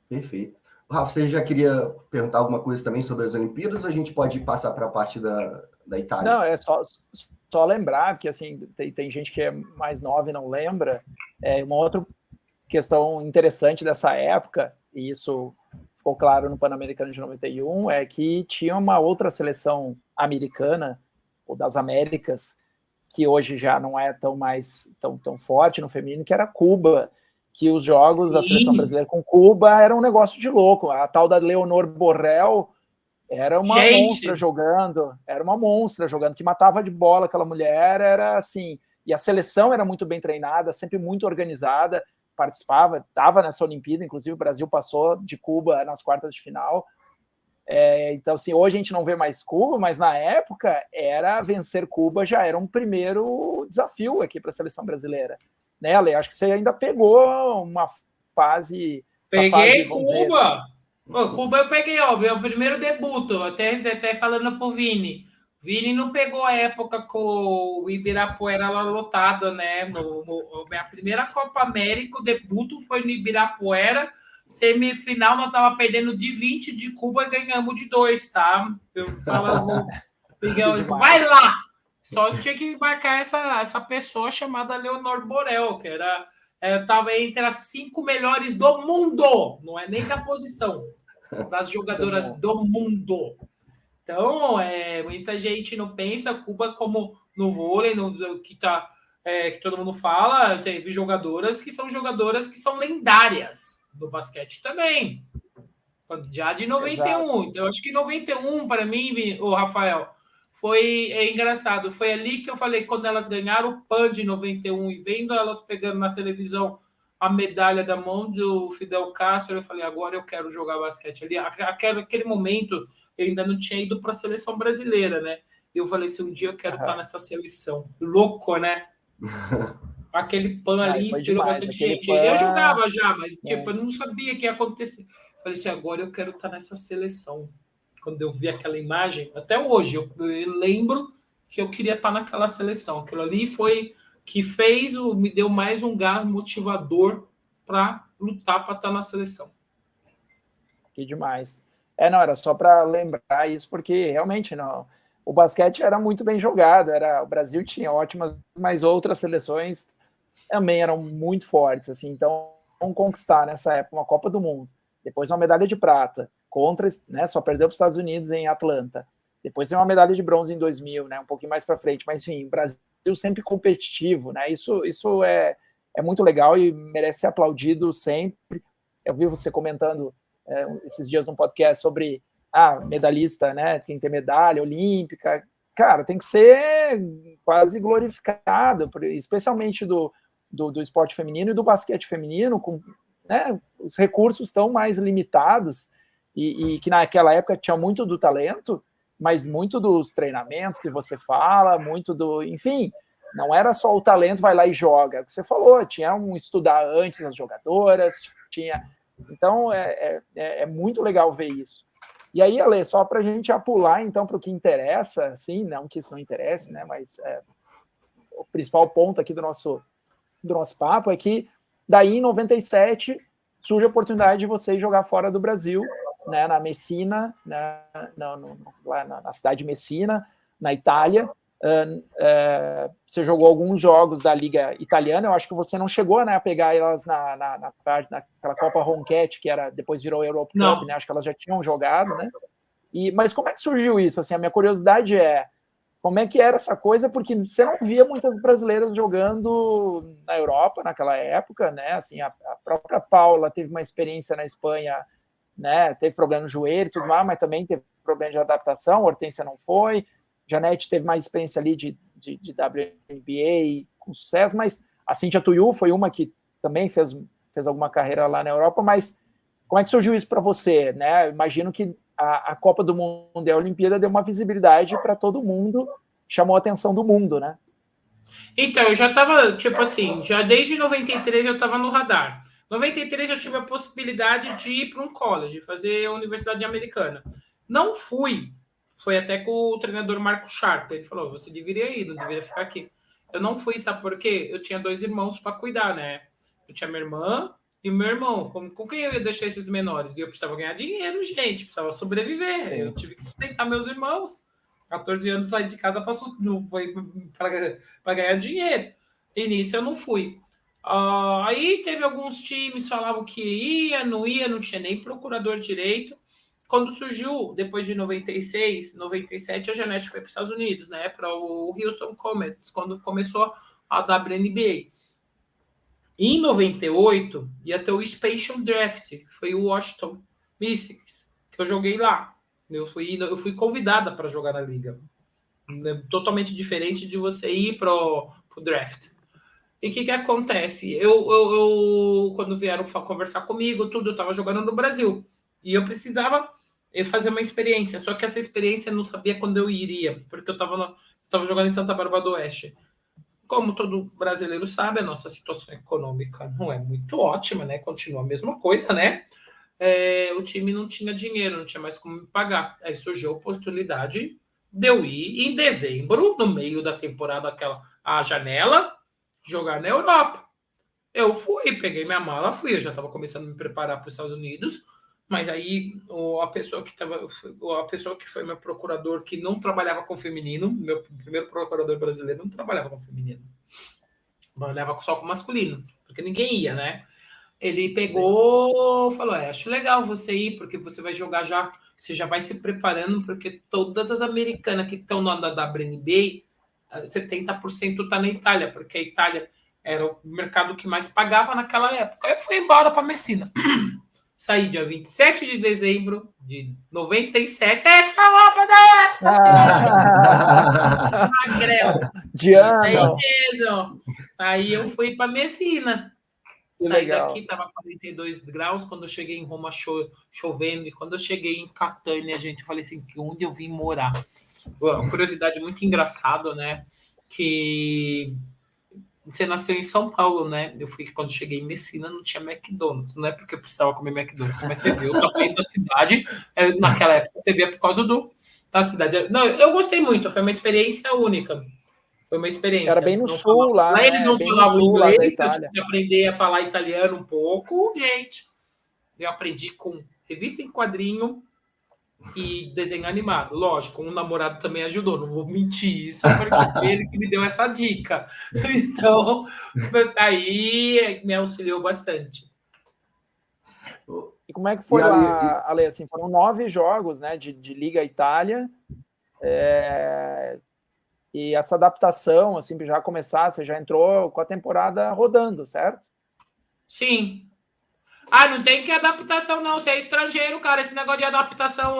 Perfeito. Rafa, você já queria perguntar alguma coisa também sobre as Olimpíadas ou a gente pode passar para a parte da Itália? Não, é só lembrar, porque assim, tem gente que é mais nova e não lembra. Uma outra questão interessante dessa época, e isso ficou claro no Pan-Americano de 91, é que tinha uma outra seleção americana, ou das Américas, que hoje já não é tão forte no feminino, que era Cuba, que os jogos da seleção brasileira com Cuba eram um negócio de louco. A tal da Leonor Borrell era uma monstra jogando, que matava de bola aquela mulher, era assim, e a seleção era muito bem treinada, sempre muito organizada, participava, estava nessa Olimpíada, inclusive o Brasil passou de Cuba nas quartas de final. Então, assim, hoje a gente não vê mais Cuba, mas na época vencer Cuba já era um primeiro desafio aqui para a seleção brasileira. Né, Ale? Acho que você ainda pegou uma fase... Peguei Cuba! Cuba eu peguei, ó, meu primeiro debut, até falando pro Vini. Vini não pegou a época com o Ibirapuera lá lotado, né? Minha primeira Copa América, o debut foi no Ibirapuera, semifinal nós tava perdendo de 20 de Cuba e ganhamos de 2, tá? Eu falava, vai lá! Só tinha que marcar essa pessoa chamada Leonor Borrell, que estava entre as 5 melhores do mundo, não é nem da posição, das jogadoras do mundo. Então, muita gente não pensa Cuba como no vôlei, que todo mundo fala, teve jogadoras que são lendárias no basquete também, já de 91. Exato. Então, acho que 91, para mim, o Rafael, foi engraçado. Foi ali que eu falei, quando elas ganharam o PAN de 91 e vendo elas pegando na televisão a medalha da mão do Fidel Castro, eu falei, agora eu quero jogar basquete. Ali, aquele momento, eu ainda não tinha ido para a seleção brasileira, né? Eu falei, se um dia eu quero estar nessa seleção. Louco, né? Aquele PAN ali inspirou bastante gente. Eu jogava já, mas tipo, eu não sabia que ia acontecer. Eu falei assim, agora eu quero estar nessa seleção. Quando eu vi aquela imagem, até hoje, eu lembro que eu queria estar naquela seleção. Aquilo ali foi que me deu mais um gás motivador para lutar para estar na seleção. Que demais. Não, era só para lembrar isso, porque realmente não, o basquete era muito bem jogado, o Brasil tinha ótimas, mas outras seleções também eram muito fortes, assim, então vamos conquistar nessa época uma Copa do Mundo, depois uma medalha de prata, né, só perdeu para os Estados Unidos em Atlanta, depois tem uma medalha de bronze em 2000, né, um pouquinho mais para frente, mas enfim, o Brasil sempre competitivo, né, isso é muito legal e merece ser aplaudido sempre. Eu vi você comentando esses dias num podcast sobre medalhista, né, quem tem medalha olímpica, cara, tem que ser quase glorificado, especialmente do esporte feminino e do basquete feminino, né, os recursos estão mais limitados e que naquela época tinha muito do talento, mas muito dos treinamentos que você fala, enfim, não era só o talento, vai lá e joga, o que você falou, tinha estudar antes as jogadoras, então é muito legal ver isso. E aí, Ale, só para a gente apular então para o que interessa, assim, não que isso não interesse, né, mas o principal ponto aqui do nosso papo é que daí em 97 surge a oportunidade de você jogar fora do Brasil, né, na Messina, lá na cidade de Messina, na Itália. Você jogou alguns jogos da Liga Italiana, eu acho que você não chegou, né, a pegar elas naquela Copa Ronchetti, que depois virou Europe Cup, né, acho que elas já tinham jogado, né? Mas como é que surgiu isso? Assim, a minha curiosidade como é que era essa coisa, porque você não via muitas brasileiras jogando na Europa naquela época, né? Assim, a própria Paula teve uma experiência na Espanha, né? Teve problema no joelho e tudo mais, mas também teve problema de adaptação, a Hortência não foi, Janete teve mais experiência ali de WNBA com sucesso, mas A Cíntia Tuiu foi uma que também fez alguma carreira lá na Europa, mas como é que surgiu isso para você, né? Imagino que a Copa do Mundo e a Olimpíada deu uma visibilidade para todo mundo, chamou a atenção do mundo, né? Então, eu já estava, tipo assim, já desde 93 eu estava no radar. 93 eu tive a possibilidade de ir para um college, fazer a Universidade Americana. Não fui. Foi até com o treinador Marco Sharp. Ele falou, você deveria ir, não deveria ficar aqui. Eu não fui, sabe por quê? Eu tinha 2 irmãos para cuidar, né? Eu tinha minha irmã e meu irmão. Com quem eu ia deixar esses menores? E eu precisava ganhar dinheiro, gente. Precisava sobreviver. Sim. Eu tive que sustentar meus irmãos. 14 anos saí de casa para ganhar dinheiro. E nisso eu não fui. Aí teve alguns times falavam que ia, não tinha nem procurador direito. Quando surgiu, depois de 96, 97, a Janete foi para os Estados Unidos, né? Para o Houston Comets, quando começou a WNBA. Em 98, ia ter o Expansion Draft, que foi o Washington Mystics, que eu joguei lá. Eu fui convidada para jogar na liga. Totalmente diferente de você ir para o draft. E o que acontece? Eu quando vieram conversar comigo, tudo, eu estava jogando no Brasil. E eu precisava fazer uma experiência. Só que essa experiência eu não sabia quando eu iria, porque eu estava jogando em Santa Bárbara do Oeste. Como todo brasileiro sabe, a nossa situação econômica não é muito ótima, né? Continua a mesma coisa, né? O time não tinha dinheiro, não tinha mais como me pagar. Aí surgiu a oportunidade de eu ir em dezembro, no meio da temporada, a janela, jogar na Europa. Eu fui, peguei minha mala, fui. Eu já estava começando a me preparar para os Estados Unidos, mas aí a pessoa que foi meu procurador, que não trabalhava com feminino, meu primeiro procurador brasileiro não trabalhava com feminino, trabalhava só com masculino, porque ninguém ia, né? Ele pegou, falou, acho legal você ir, porque você vai jogar já, você já vai se preparando, porque todas as americanas que estão na WNBA, 70% está na Itália, porque a Itália era o mercado que mais pagava naquela época. Eu fui embora para Messina. Saí dia 27 de dezembro de 97. Essa roupa dessa! Magrelo. De ano. Mesmo. Aí eu fui para Messina. Saí daqui, estava 42 graus. Quando eu cheguei em Roma, chovendo. E quando eu cheguei em Catânia, gente, eu falei assim, que onde eu vim morar? Uma curiosidade muito engraçada, né? Que você nasceu em São Paulo, né? Quando cheguei em Messina, não tinha McDonald's. Não é porque eu precisava comer McDonald's, mas você viu o tamanho da cidade. Naquela época, você via por causa da cidade. Não, eu gostei muito. Foi uma experiência única. Foi uma experiência. Era bem no sul, lá. Lá eles não falavam inglês, eu tive que aprender a falar italiano um pouco, gente. Eu aprendi com revista em quadrinho e desenho animado. Lógico, um namorado também ajudou, não vou mentir isso, porque ele que me deu essa dica. Então, aí me auxiliou bastante. E como é que foi lá, Ale? Assim, foram 9 jogos, né, de Liga Itália. E essa adaptação, assim, já começar, você já entrou com a temporada rodando, certo? Sim. Não tem que adaptação, não. Você é estrangeiro, cara. Esse negócio de adaptação,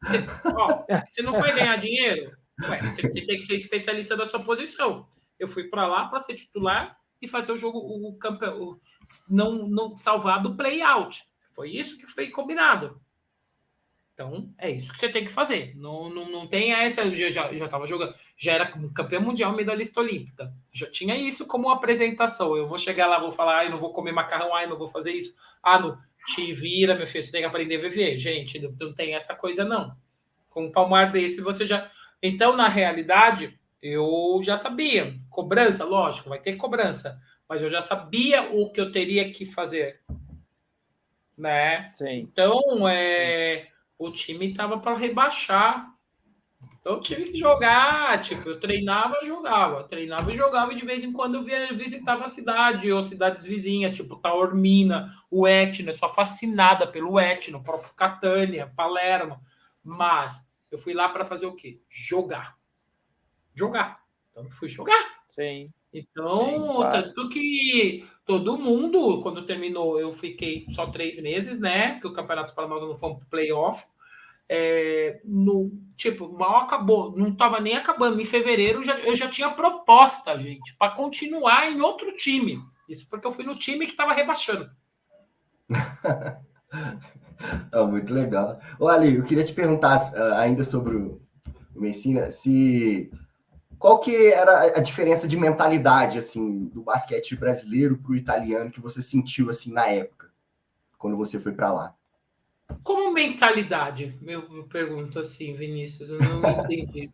Você não foi ganhar dinheiro? Você tem que ser especialista da sua posição. Eu fui para lá para ser titular e fazer o jogo, o campeão, não salvar do play-out. Foi isso que foi combinado. Então, é isso que você tem que fazer. Não tem essa. Eu já estava jogando, já era campeão mundial, medalhista olímpica. Já tinha isso como apresentação. Eu vou chegar lá, vou falar, eu não vou comer macarrão, não vou fazer isso. Não te vira, meu filho, você tem que aprender a viver. Gente, não tem essa coisa, não. Com um palmar desse, você já. Então, na realidade, eu já sabia. Cobrança, lógico, vai ter cobrança. Mas eu já sabia o que eu teria que fazer. Né? Sim. Então, o time estava para rebaixar. Então eu tive que jogar, eu treinava e jogava, e de vez em quando eu visitava a cidade, ou cidades vizinhas, tipo Taormina, o Etna. Eu sou fascinada pelo Etna, o próprio Catânia, Palermo. Mas eu fui lá para fazer o quê? Jogar. Então eu fui jogar. Sim. Então, sim, claro. Tanto que todo mundo, quando terminou, eu fiquei só 3 meses, né? Porque o Campeonato Paraná não foi um playoff. mal acabou, não estava nem acabando. Em fevereiro eu já tinha proposta, gente, para continuar em outro time. Isso porque eu fui no time que estava rebaixando. Muito legal. Ali, eu queria te perguntar ainda sobre o Messina, qual que era a diferença de mentalidade assim do basquete brasileiro para o italiano que você sentiu assim na época, quando você foi para lá? Como mentalidade? Eu pergunto assim, Vinícius, eu não entendi.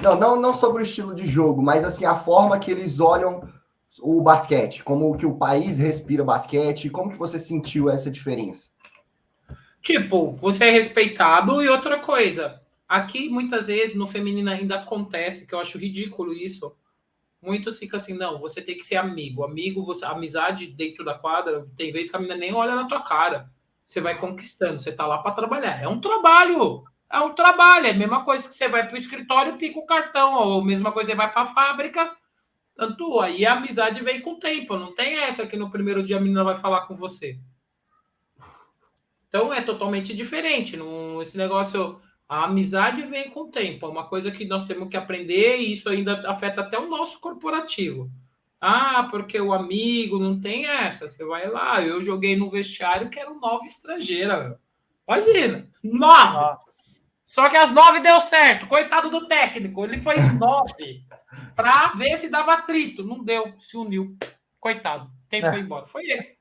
Não sobre o estilo de jogo, mas assim a forma que eles olham o basquete, como que o país respira basquete, como que você sentiu essa diferença? Tipo, você é respeitado e outra coisa. Aqui, muitas vezes, no feminino ainda acontece, que eu acho ridículo isso. Muitos ficam assim, não, você tem que ser amigo. Amizade dentro da quadra, tem vezes que a menina nem olha na tua cara. Você vai conquistando, você tá lá para trabalhar. É um trabalho. É um trabalho. É a mesma coisa que você vai para o escritório e pica o cartão. Ou a mesma coisa que você vai para a fábrica. Tanto aí a amizade vem com o tempo. Não tem essa que no primeiro dia a menina vai falar com você. Então é totalmente diferente. Esse negócio, a amizade vem com o tempo. É uma coisa que nós temos que aprender e isso ainda afeta até o nosso corporativo. Ah, porque o amigo não tem essa. Você vai lá, eu joguei no vestiário que era 9 estrangeira. Imagina, 9. Nossa. Só que as 9 deu certo. Coitado do técnico. Ele fez 9 para ver se dava atrito. Não deu, se uniu. Coitado. Quem foi embora? Foi ele.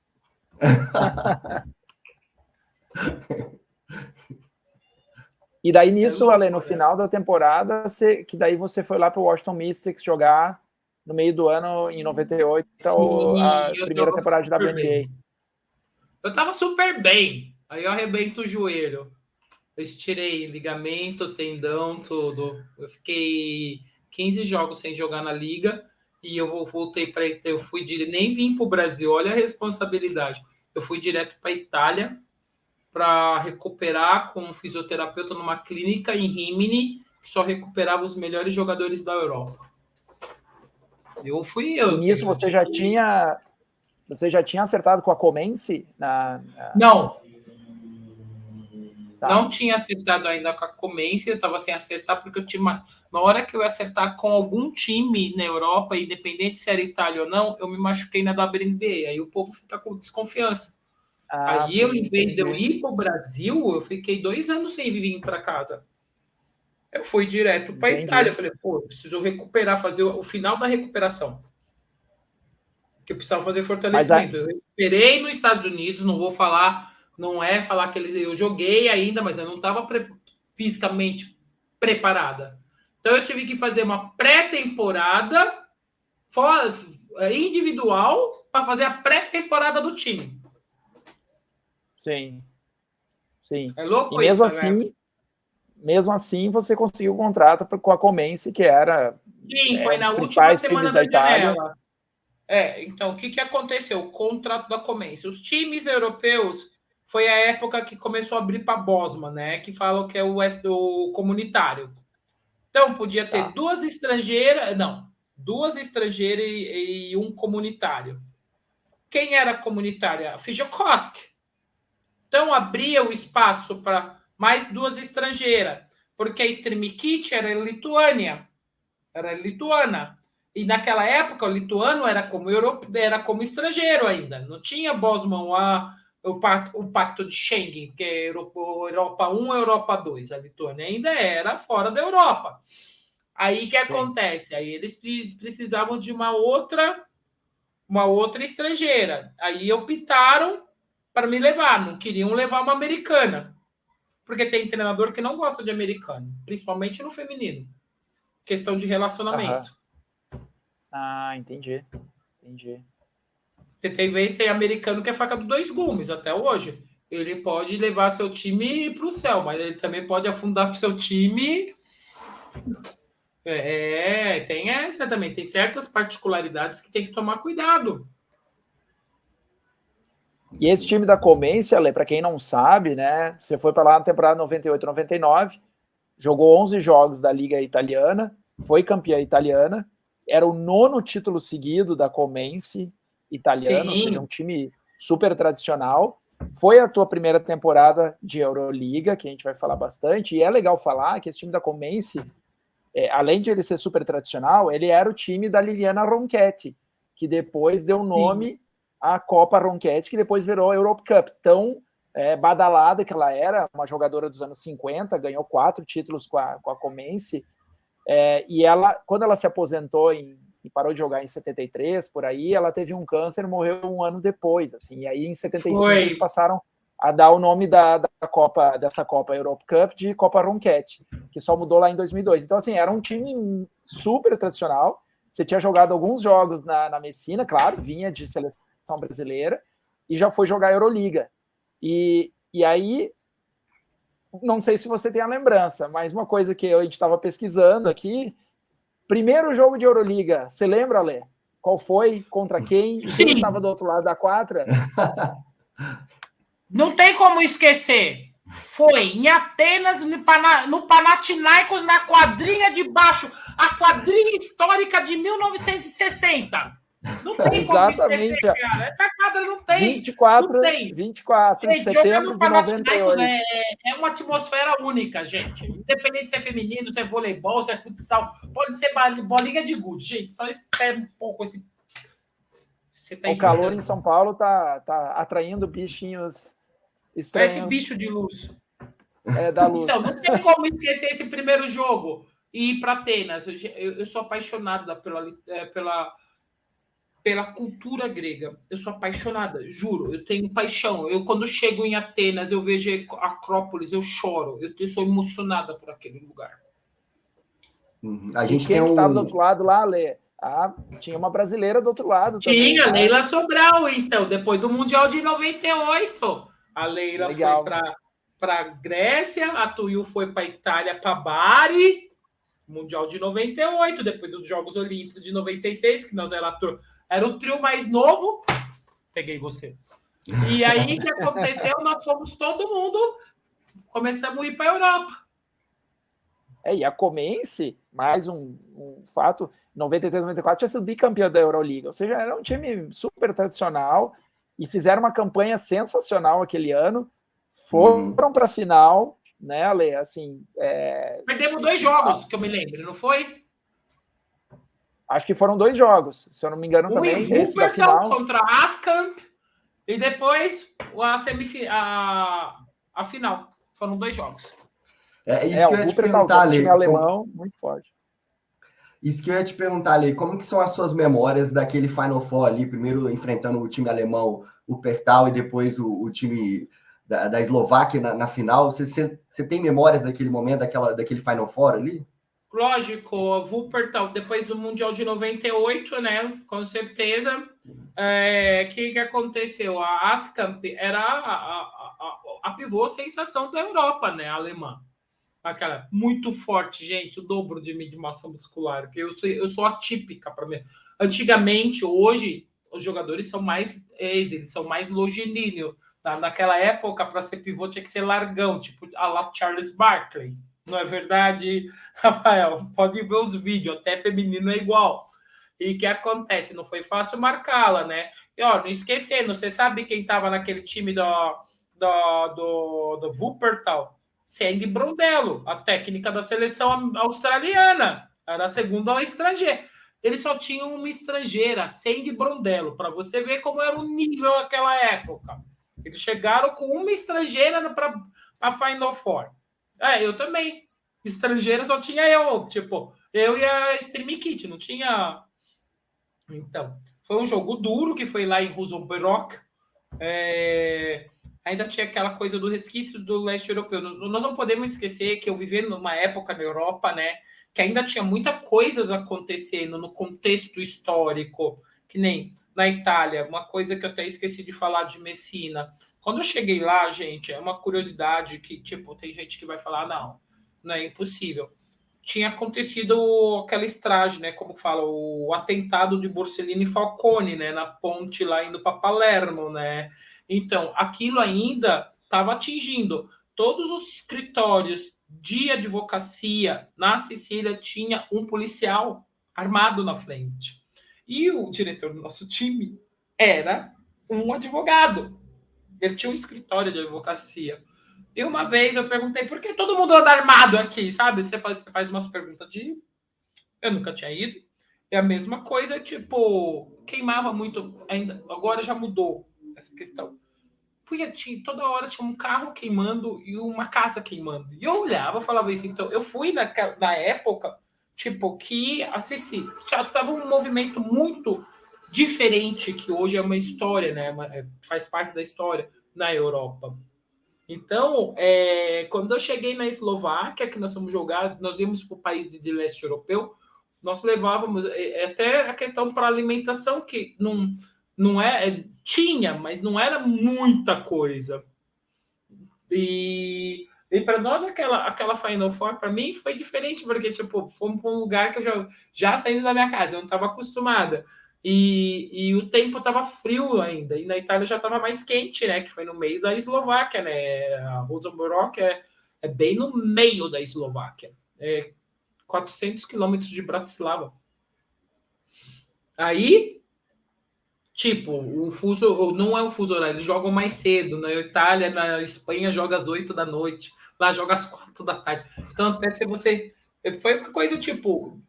E daí nisso, Ale, no final da temporada, que daí você foi lá para o Washington Mystics jogar no meio do ano, em 98, a primeira temporada da WNBA. Eu tava super bem. Aí eu arrebento o joelho. Eu estirei ligamento, tendão, tudo. Eu fiquei 15 jogos sem jogar na liga e eu voltei para... Eu fui nem vim para o Brasil, olha a responsabilidade. Eu fui direto para a Itália para recuperar com um fisioterapeuta numa clínica em Rimini, que só recuperava os melhores jogadores da Europa. E nisso você já tinha acertado com a Comense? Não. Tá. Não tinha acertado ainda com a Comense, eu estava sem acertar, porque eu tinha na hora que eu ia acertar com algum time na Europa, independente se era Itália ou não, eu me machuquei na WNBA, aí o povo fica com desconfiança. Aí sim, eu, em vez de eu ir para o Brasil, eu fiquei 2 anos sem vir para casa. Eu fui direto para a Itália. Eu falei, pô, eu preciso recuperar, fazer o final da recuperação. Que eu precisava fazer fortalecimento. Eu recuperei nos Estados Unidos, não vou falar, não é falar que eu joguei ainda, mas eu não estava fisicamente preparada. Então eu tive que fazer uma pré-temporada individual para fazer a pré-temporada do time. Sim. É louco e mesmo isso, assim, né? Mesmo assim, você conseguiu o contrato com a Comense, que era foi na última semana da janela. Então, o que aconteceu? O contrato da Comense. Os times europeus, foi a época que começou a abrir para Bosman, né? Que falam que é o comunitário. Então, podia ter 2 estrangeiras... Não, 2 estrangeiras e um comunitário. Quem era comunitária? A Fijokosk. Então, abria o espaço para mais 2 estrangeiras, porque a Stremikit era lituana. E naquela época, o lituano era como estrangeiro ainda. Não tinha Bosman o pacto de Schengen, que é Europa 1 e Europa 2. A Lituânia ainda era fora da Europa. Aí o que acontece? Aí eles precisavam de uma outra estrangeira. Aí optaram para me levar, não queriam levar uma americana. Porque tem treinador que não gosta de americano, principalmente no feminino. Questão de relacionamento. Entendi. Tem vezes tem americano que é faca dos 2 gumes até hoje. Ele pode levar seu time para o céu, mas ele também pode afundar para o seu time. Tem essa também. Tem certas particularidades que tem que tomar cuidado. E esse time da Comense, Ale, para quem não sabe, né? Você foi para lá na temporada 98-99, jogou 11 jogos da Liga Italiana, foi campeã italiana, era o 9º título seguido da Comense italiana, ou seja, um time super tradicional. foi a tua primeira temporada de Euroliga, que a gente vai falar bastante, e é legal falar que esse time da Comense, além de ele ser super tradicional, ele era o time da Liliana Ronchetti, que depois deu nome à Copa Ronchetti, que depois virou a Europe Cup. Tão badalada que ela era, uma jogadora dos anos 50, ganhou 4 títulos com a Comense, e ela, quando ela se aposentou e parou de jogar em 73, por aí, ela teve um câncer e morreu um ano depois, assim, e aí em 75 eles passaram a dar o nome dessa Copa Europe Cup de Copa Ronchetti, que só mudou lá em 2002. Então, assim, era um time super tradicional. Você tinha jogado alguns jogos na Messina, claro, vinha de seleção brasileira, e já foi jogar Euroliga. E aí, não sei se você tem a lembrança, mas uma coisa que a gente estava pesquisando aqui, primeiro jogo de Euroliga, você lembra, Lê? Qual foi? Contra quem? Quem estava do outro lado da quadra? Não tem como esquecer. Foi em Atenas, no Panathinaikos, na quadrinha de baixo. A quadrinha histórica de 1960. Não tem como esquecer, cara. Essa quadra não tem. 24 de setembro de 98. É uma atmosfera única, gente. Independente se é feminino, se é voleibol, se é futsal. Pode ser bolinha de gude, gente. Só espera um pouco esse... O calor em São Paulo tá atraindo bichinhos estranhos. Parece bicho de luz. Da luz. Então, não tem como esquecer esse primeiro jogo e ir para Atenas. Eu sou apaixonada pela cultura grega. Eu sou apaixonada, juro. Eu tenho paixão. Quando chego em Atenas, eu vejo a Acrópolis, eu choro. Eu sou emocionada por aquele lugar. A gente quem estava do outro lado lá, Lê? Tinha uma brasileira do outro lado também. Tinha, Leila Sobral, então, depois do Mundial de 98. A Leila foi para a Grécia, a Tuiu foi para a Itália, para Bari, Mundial de 98, depois dos Jogos Olímpicos de 96, que nós era o trio mais novo. Peguei você. E aí, o que aconteceu? Nós fomos todo mundo, começamos a ir para a Europa. E a Comense, mais um fato, 93, 94 tinha sido bicampeã da Euroliga, ou seja, era um time super tradicional e fizeram uma campanha sensacional aquele ano, foram para a final, né, Ale? Assim, perdemos 2 jogos, que eu me lembro, não foi? Acho que foram 2 jogos, se eu não me engano também. Esse da final contra a Ascamp e depois a final. Foram 2 jogos. Isso que eu ia te perguntar, Ale. Time alemão, muito forte. Isso que eu ia te perguntar, Ale, como que são as suas memórias daquele Final Four ali, primeiro enfrentando o time alemão, o Pertal, e depois o time da Eslováquia na final? Você tem memórias daquele momento, daquele Final Four ali? Lógico, o Wuppertal, depois do Mundial de 98, né? Com certeza. Que aconteceu? A Ascamp era a pivô sensação da Europa, né? A alemã. Aquela muito forte, gente, o dobro de mim de massa muscular, que eu sou atípica para mim. Antigamente, hoje, os jogadores são mais eles são mais longilíneos. Naquela época, para ser pivô, tinha que ser largão, tipo a lá Charles Barkley. Não é verdade, Rafael? Pode ver os vídeos, até feminino é igual. E o que acontece? Não foi fácil marcá-la, né? E, não esquecendo, você sabe quem estava naquele time do Wuppertal? Sandy Brondello, a técnica da seleção australiana. Era a segunda estrangeira. Eles só tinham uma estrangeira, Sandy Brondello, para você ver como era o nível naquela época. Eles chegaram com uma estrangeira para a Final Four. Eu também. Estrangeira só tinha eu. Tipo, eu e a Stream Kit, não tinha... Então, foi um jogo duro, que foi lá em Rosenbrock. Ainda tinha aquela coisa do resquício do leste europeu. Nós não podemos esquecer que eu vivi numa época na Europa, né, que ainda tinha muitas coisas acontecendo no contexto histórico, que nem na Itália, uma coisa que eu até esqueci de falar de Messina. Quando eu cheguei lá, gente, é uma curiosidade que, tipo, tem gente que vai falar, não é impossível. Tinha acontecido aquela estragem, né, como fala, o atentado de Borsellino e Falcone, né, na ponte lá indo para Palermo, né. Então, aquilo ainda estava atingindo todos os escritórios de advocacia na Sicília, tinha um policial armado na frente. E o diretor do nosso time era um advogado. Ele tinha um escritório de advocacia. E uma vez eu perguntei, por que todo mundo anda armado aqui, sabe? Você faz umas perguntas de... Eu nunca tinha ido. É a mesma coisa, tipo, queimava muito ainda. Agora já mudou essa questão. Porque toda hora tinha um carro queimando e uma casa queimando. E eu olhava e falava isso. Então, eu fui na época, tipo, que assisti. Já tava um movimento muito diferente, que hoje é uma história, né? Faz parte da história na Europa. Então, quando eu cheguei na Eslováquia, que nós fomos jogar, nós íamos para o país de leste europeu, nós levávamos até a questão para alimentação, que não tinha, mas não era muita coisa. E para nós, aquela Final Four, para mim, foi diferente, porque tipo, fomos para um lugar que eu já saindo da minha casa, eu não estava acostumada. E o tempo estava frio ainda, e na Itália já estava mais quente, né? Que foi no meio da Eslováquia, né? A Rosenborg é bem no meio da Eslováquia. 400 quilômetros de Bratislava. Aí, tipo, o fuso não é um fuso horário, eles jogam mais cedo. Na Itália, na Espanha, joga às 8 da noite. Lá joga às 4 da tarde. Então, até se você... Foi uma coisa, tipo...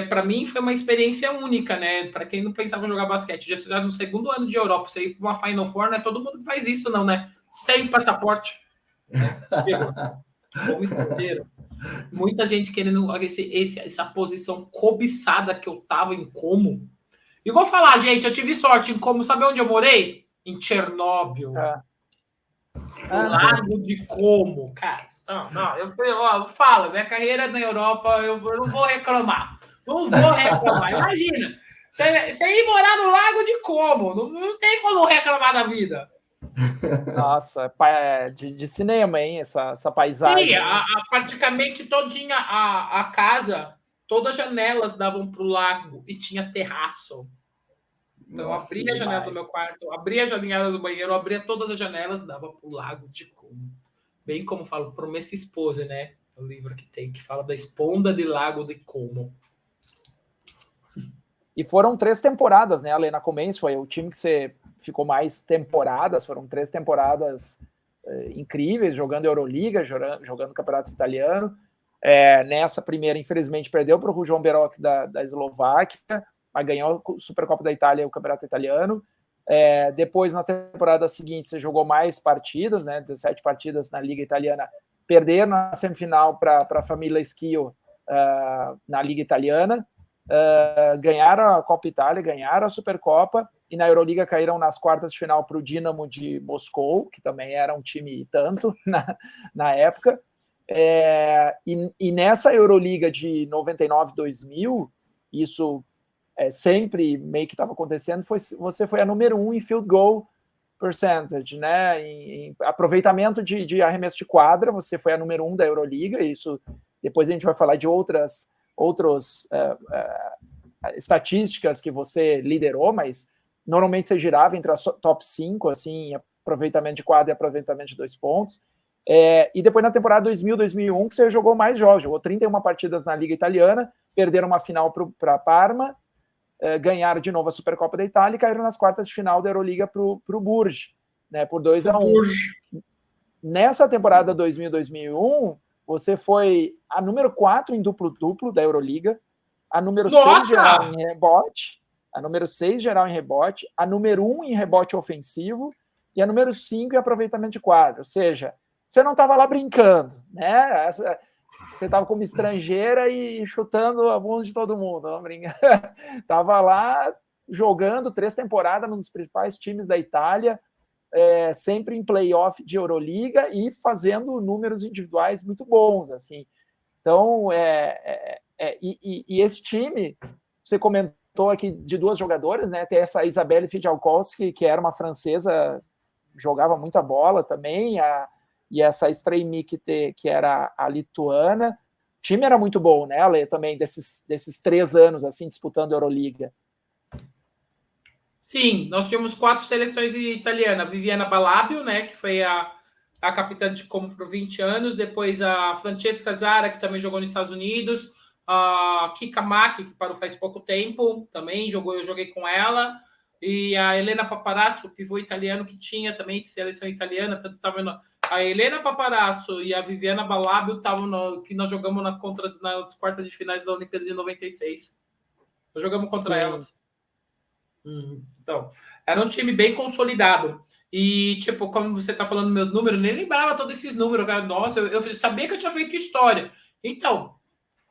para mim, foi uma experiência única, né? Para quem não pensava em jogar basquete. Já estudado no segundo ano de Europa, você ir para uma Final Four, não é todo mundo que faz isso, não, né? Sem passaporte. Como estrangeiro. Muita gente querendo essa posição cobiçada que eu tava em Como. E vou falar, gente, eu tive sorte em Como. Sabe onde eu morei? Em Chernobyl. Lago de Como, cara. Não, eu falo, minha carreira na Europa, eu não vou reclamar. Não vou reclamar. Imagina, você ir morar no Lago de Como. Não tem como reclamar da vida. Nossa, de cinema, hein? Essa paisagem. Sim, praticamente todinha a casa, todas as janelas davam para o lago e tinha terraço. Então, eu abria a janela do meu quarto, abria a janela do banheiro, abria todas as janelas, dava para o Lago de Como. Bem como falo, Promessa Esposa, né? O livro que fala da esponda de Lago de Como. E foram 3 temporadas, né? A Lena Comense foi o time que você ficou mais temporadas, foram 3 temporadas incríveis, jogando Euroliga, jogando Campeonato Italiano. Nessa primeira, infelizmente, perdeu para o João Beroc da Eslováquia, mas ganhou a Supercopa da Itália e o Campeonato Italiano. Depois, na temporada seguinte, você jogou mais partidas, né? 17 partidas na Liga Italiana, perderam na semifinal para a família Schio na Liga Italiana, ganharam a Copa Itália, ganharam a Supercopa, e na Euroliga caíram nas quartas de final para o Dinamo de Moscou, que também era um time tanto na época. E nessa Euroliga de 99-2000, isso sempre meio que estava acontecendo, você foi a número 1 em field goal percentage, né? Em aproveitamento de arremesso de quadra, você foi a número 1 da Euroliga. Isso depois a gente vai falar de outras estatísticas que você liderou, mas normalmente você girava entre as top 5, assim, aproveitamento de quadra e aproveitamento de 2 pontos. E depois na temporada 2000-2001 que você jogou mais jogos, jogou 31 partidas na Liga Italiana, perderam uma final para Parma, ganharam de novo a Supercopa da Itália e caíram nas quartas de final da Euroliga para o Bourges, né, por 2-1. Nessa temporada 2000-2001, você foi a número 4 em duplo-duplo da Euroliga, a número 6 geral em rebote, a número 6 geral em rebote, a número 1 em rebote ofensivo e a número 5 em aproveitamento de quadra. Ou seja, você não estava lá brincando, né? Você estava como estrangeira e chutando a bunda de todo mundo. Estava lá jogando 3 temporadas num dos principais times da Itália, sempre em playoff de Euroliga e fazendo números individuais muito bons, assim. Então, e esse time, você comentou aqui de 2 jogadoras, né? Tem essa Isabelle Fijalkowski, que era uma francesa, jogava muita bola também, e essa Straimi, que era a lituana. O time era muito bom, né, Ale, também, desses 3 anos, assim, disputando a Euroliga. Sim, nós tínhamos 4 seleções italianas. Viviana Balabio, né, que foi a capitã de Como por 20 anos. Depois a Francesca Zara, que também jogou nos Estados Unidos. A Kika Maki, que parou faz pouco tempo, também eu joguei com ela. e a Helena Paparazzo, o pivô italiano que tinha também, que seleção italiana, tanto estava a Helena Paparazzo e a Viviana Balabio estavam que nós jogamos nas quartas de finais da Olimpíada de 96. Nós jogamos contra elas. Então, era um time bem consolidado. E, tipo, como você está falando meus números, nem lembrava todos esses números, cara. Nossa, eu sabia que eu tinha feito história. Então,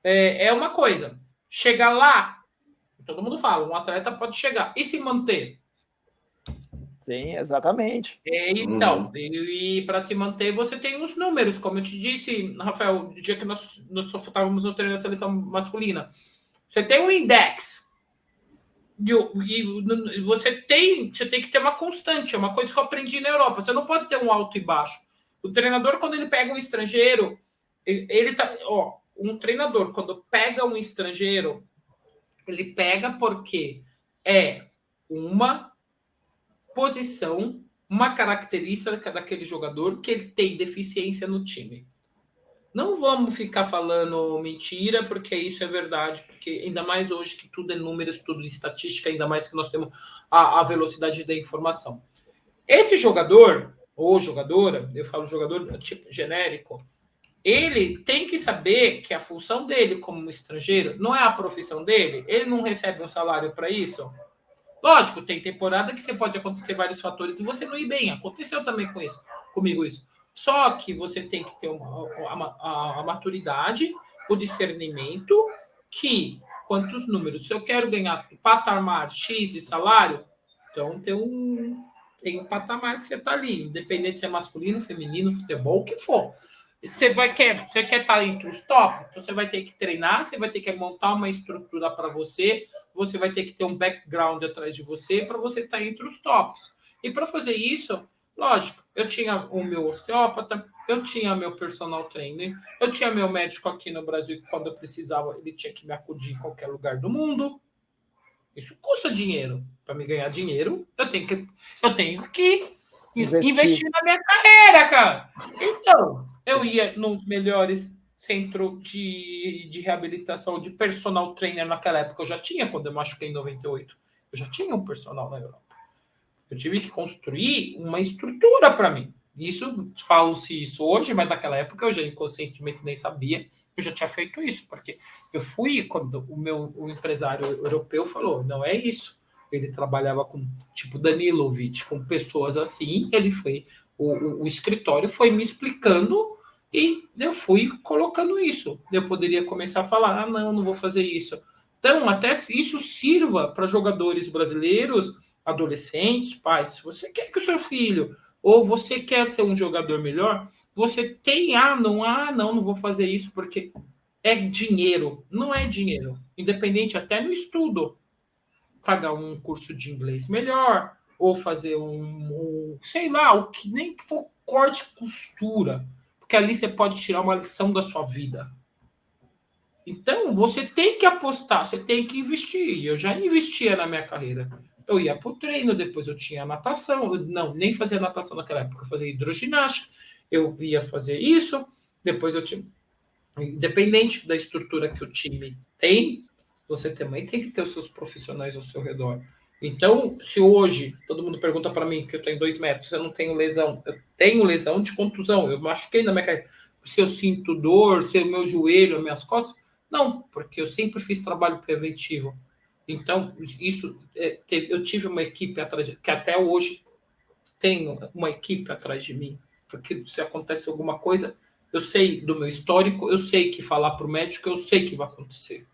é uma coisa. Chegar lá, todo mundo fala, um atleta pode chegar e se manter. Sim, exatamente. Então, e para se manter, você tem os números, como eu te disse, Rafael, no dia que nós estávamos no treino da seleção masculina. Você tem um index. E você tem que ter uma constante, é uma coisa que eu aprendi na Europa. Você não pode ter um alto e baixo. O treinador, quando ele pega um estrangeiro, um treinador, quando pega um estrangeiro, ele pega porque é uma posição, uma característica daquele jogador que ele tem deficiência no time. Não vamos ficar falando mentira, porque isso é verdade, porque ainda mais hoje que tudo é números, tudo é estatística, ainda mais que nós temos a velocidade da informação. Esse jogador, ou jogadora, eu falo jogador tipo genérico, ele tem que saber que a função dele como estrangeiro não é a profissão dele, ele não recebe um salário para isso. Lógico, tem temporada que você pode acontecer vários fatores e você não ir bem. Aconteceu também comigo isso. Só que você tem que ter a maturidade, o discernimento, que quantos números, se eu quero ganhar patamar X de salário, então tem um patamar que você está ali, independente se é masculino, feminino, futebol, o que for. Você quer estar entre os top, então você vai ter que treinar, você vai ter que montar uma estrutura para você vai ter que ter um background atrás de você para você estar entre os tops. E para fazer isso, lógico, eu tinha o meu osteópata, eu tinha meu personal trainer, eu tinha meu médico aqui no Brasil, que quando eu precisava, ele tinha que me acudir em qualquer lugar do mundo. Isso custa dinheiro. Para me ganhar dinheiro, eu tenho que investir na minha carreira, cara. Então, eu ia nos melhores centros de reabilitação, de personal trainer naquela época. Eu já tinha, quando eu machuquei em 98. Eu já tinha um personal na Europa. Eu tive que construir uma estrutura para mim. Falo-se isso hoje, mas naquela época eu já inconscientemente nem sabia. Eu já tinha feito isso, porque eu fui, quando o empresário europeu falou, não é isso. Ele trabalhava com, tipo, Danilovic, com pessoas assim, ele foi, o escritório foi me explicando e eu fui colocando isso. Eu poderia começar a falar, não vou fazer isso. Então, até se isso sirva para jogadores brasileiros, adolescentes, pais, se você quer que o seu filho, ou você quer ser um jogador melhor, você tem, não vou fazer isso porque é dinheiro. Não é dinheiro. Independente, até no estudo. Pagar um curso de inglês melhor, ou fazer sei lá, o que nem que for corte e costura, porque ali você pode tirar uma lição da sua vida. Então, você tem que apostar, você tem que investir. Eu já investia na minha carreira. Eu ia para o treino, depois eu tinha natação. Não, nem fazia natação naquela época, eu fazia hidroginástica. Eu via fazer isso, depois eu tinha... Independente da estrutura que o time tem, você também tem que ter os seus profissionais ao seu redor. Então, se hoje todo mundo pergunta para mim que eu tenho 2 metros, eu não tenho lesão. Eu tenho lesão de contusão, eu machuquei na minha carreira. Se eu sinto dor, se o meu joelho, minhas costas, não, porque eu sempre fiz trabalho preventivo. Então, eu tive uma equipe atrás, que até hoje tenho uma equipe atrás de mim, porque se acontece alguma coisa, eu sei do meu histórico, eu sei que falar para o médico, eu sei que vai acontecer.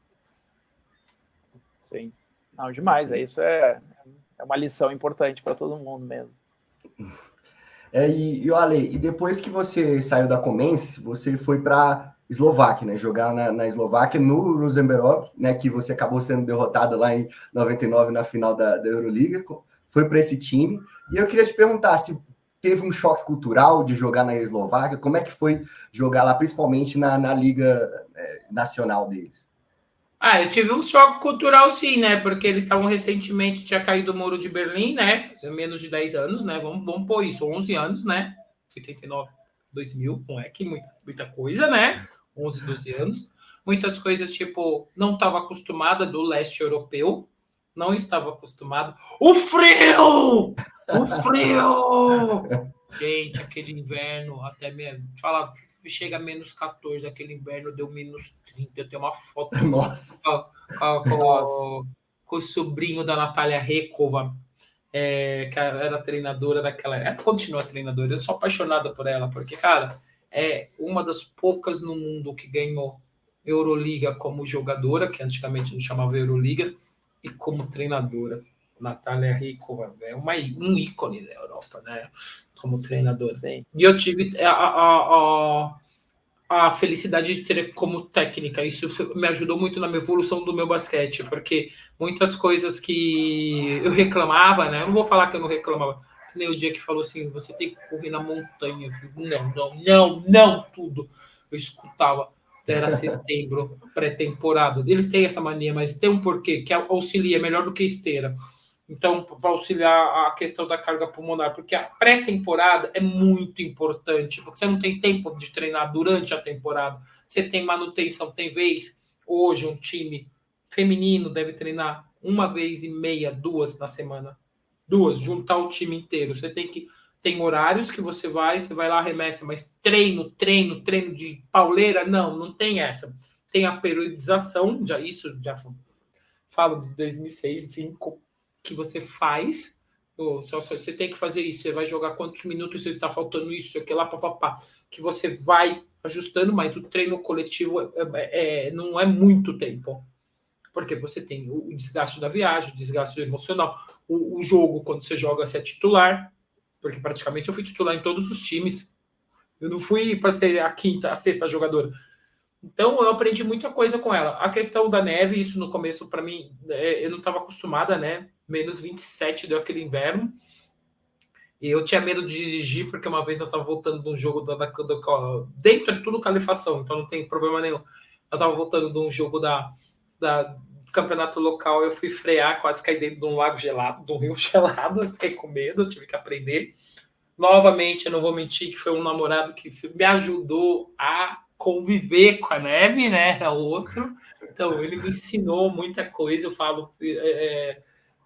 Sim. Não, demais. Isso é uma lição importante para todo mundo mesmo. E Ale, e depois que você saiu da Comense, você foi para Eslováquia, né? Jogar na Eslováquia, no Rosenborg, né? Que você acabou sendo derrotado lá em 99 na final da Euroliga. Foi para esse time. E eu queria te perguntar se teve um choque cultural de jogar na Eslováquia. Como é que foi jogar lá, principalmente na liga nacional deles? Eu tive um choque cultural, sim, né? Porque eles estavam recentemente, tinha caído o Muro de Berlim, né? Fazia menos de 10 anos, né? Vamos pôr isso, 11 anos, né? 89, 2000, não é que muita coisa, né? 11, 12 anos. Muitas coisas, tipo, não estava acostumada do leste europeu, não estava acostumado. O frio! O frio! Gente, aquele inverno, até mesmo, fala, chega a menos 14, aquele inverno deu menos 30. Eu tenho uma foto Nossa. com o sobrinho da Natália Recova, que era treinadora daquela. Ela continua treinadora. Eu sou apaixonada por ela, porque, cara, é uma das poucas no mundo que ganhou Euroliga como jogadora, que antigamente não chamava Euroliga, e como treinadora. Natália Recova é um ícone da Europa, né? Como treinadora. Sim. E eu tive a felicidade de ter como técnica. Isso me ajudou muito na minha evolução do meu basquete, porque muitas coisas que eu reclamava, né? Eu não vou falar que eu não reclamava, nem o dia que falou assim, você tem que correr na montanha. Não, tudo. Eu escutava. Era setembro, pré-temporada. Eles têm essa mania, mas tem um porquê, que auxilia melhor do que esteira. Então, para auxiliar a questão da carga pulmonar, porque a pré-temporada é muito importante, porque você não tem tempo de treinar durante a temporada. Você tem manutenção, tem vez. Hoje, um time feminino deve treinar 1,5 vezes, 2 na semana. 2, juntar o time inteiro. Você tem horários que você vai lá, arremessa, mas treino de pauleira, não tem essa. Tem a periodização, já falo de 2006, 2005, que você faz, você tem que fazer isso, você vai jogar quantos minutos, se está faltando isso, aquilo lá, papapá, que você vai ajustando, mas o treino coletivo não é muito tempo, porque você tem o desgaste da viagem, o desgaste emocional, o jogo, quando você joga, você é titular, porque praticamente eu fui titular em todos os times, eu não fui para ser a quinta, a sexta jogadora. Então, eu aprendi muita coisa com ela. A questão da neve, isso no começo, para mim, eu não estava acostumada, né? Menos 27 deu aquele inverno. E eu tinha medo de dirigir, porque uma vez nós estávamos voltando de um jogo dentro de tudo calefação, então não tem problema nenhum. Eu estava voltando de um jogo do campeonato local, eu fui frear, quase caí dentro de um lago gelado, de um rio gelado, eu fiquei com medo, tive que aprender. Novamente, eu não vou mentir, que foi um namorado que me ajudou a conviver com a neve, né? Era outro. Então, ele me ensinou muita coisa. Eu falo,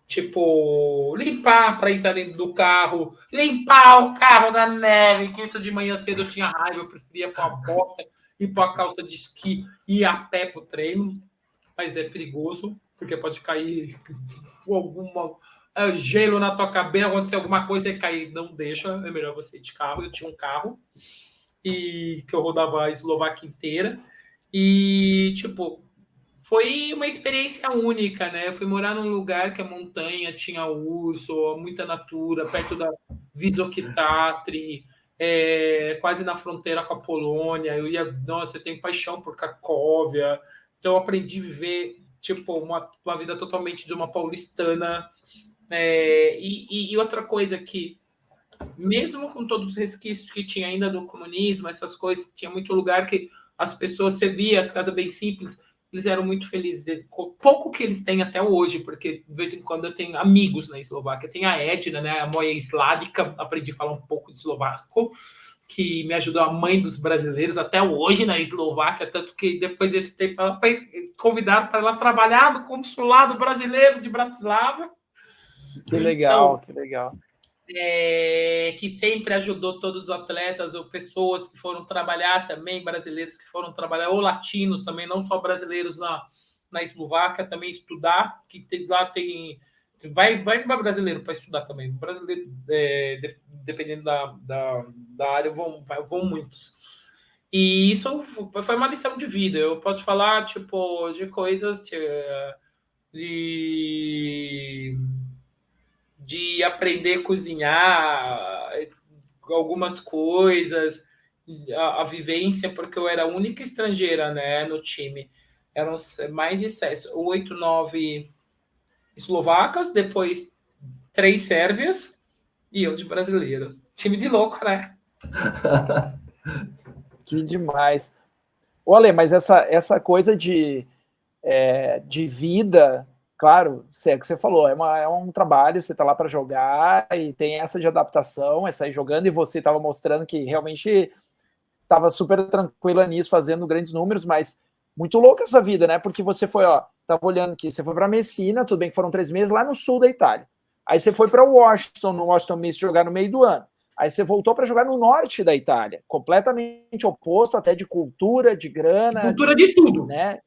tipo, limpar para entrar dentro do carro, limpar o carro da neve, que isso de manhã cedo eu tinha raiva, eu preferia pôr a bota e pôr a calça de esqui e ir a pé para o treino, mas é perigoso, porque pode cair gelo na tua cabeça, acontecer alguma coisa e cair, não deixa, é melhor você ir de carro. Eu tinha um carro e que eu rodava a Eslováquia inteira e, tipo, foi uma experiência única, né? Eu fui morar num lugar que a montanha tinha urso, muita natura, perto da Vysoké Tatry, quase na fronteira com a Polônia. Nossa, eu tenho paixão por Cracóvia, então eu aprendi a viver, tipo, uma vida totalmente de uma paulistana. E outra coisa que, mesmo com todos os resquícios que tinha ainda do comunismo, essas coisas, tinha muito lugar que as pessoas, você via as casas bem simples, eles eram muito felizes, pouco que eles têm até hoje, porque de vez em quando eu tenho amigos na Eslováquia, tem a Edna, né, a Moja Sládica, aprendi a falar um pouco de eslovaco, que me ajudou, a mãe dos brasileiros até hoje na Eslováquia, tanto que depois desse tempo ela foi convidada para ela trabalhar no consulado brasileiro de Bratislava. Que legal, então, que legal. Que sempre ajudou todos os atletas, ou pessoas que foram trabalhar também, brasileiros que foram trabalhar, ou latinos também, não só brasileiros na Eslováquia, também estudar, que lá tem... Vai brasileiro para estudar também. Brasileiro, dependendo da área, vão muitos. E isso foi uma lição de vida. Eu posso falar, tipo, de coisas de aprender a cozinhar, algumas coisas, a vivência, porque eu era a única estrangeira, né, no time. Eram mais de 8, 9 eslovacas, depois 3 sérvias e eu de brasileiro. Time de louco, né? Que demais. Olha, mas essa coisa de vida, claro, é o que você falou, é um trabalho, você está lá para jogar e tem essa de adaptação, é sair jogando, e você estava mostrando que realmente estava super tranquila nisso, fazendo grandes números, mas muito louca essa vida, né? Porque você foi, estava olhando aqui, você foi para Messina, tudo bem que foram 3 meses, lá no sul da Itália. Aí você foi para Washington, no Washington Mystics, jogar no meio do ano. Aí você voltou para jogar no norte da Itália, completamente oposto até de cultura, de grana. Cultura de tudo. Né?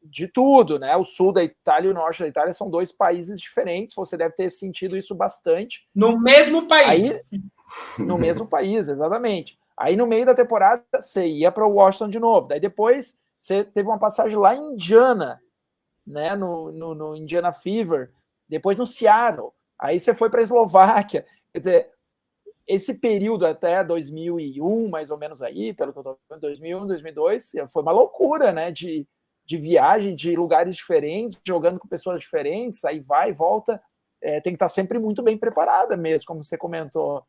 De tudo, né? O sul da Itália e o norte da Itália são 2 países diferentes, você deve ter sentido isso bastante. No mesmo país. Aí, no mesmo país, exatamente. Aí no meio da temporada você ia para o Washington de novo. Daí depois você teve uma passagem lá em Indiana, né? No Indiana Fever, depois no Seattle. Aí você foi para a Eslováquia. Quer dizer, esse período até 2001, mais ou menos aí, pelo que eu estou falando, 2001, 2002, foi uma loucura, né? De viagem, de lugares diferentes, jogando com pessoas diferentes, aí vai e volta. Tem que estar sempre muito bem preparada mesmo, como você comentou.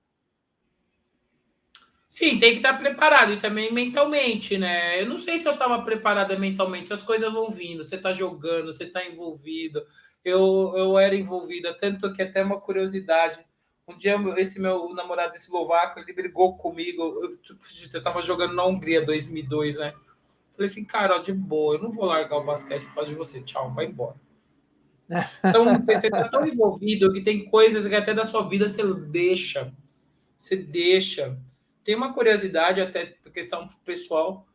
Sim, tem que estar preparado e também mentalmente, né? Eu não sei se eu estava preparada mentalmente, as coisas vão vindo, você está jogando, você está envolvido. Eu era envolvida, tanto que até uma curiosidade. Um dia, esse meu namorado eslovaco, ele brigou comigo. Eu estava jogando na Hungria 2002, né? Falei assim, cara, ó, de boa, eu não vou largar o basquete por causa de você. Tchau, vai embora. Então, você está tão envolvido que tem coisas que até da sua vida você deixa. Você deixa. Tem uma curiosidade, até por questão pessoal.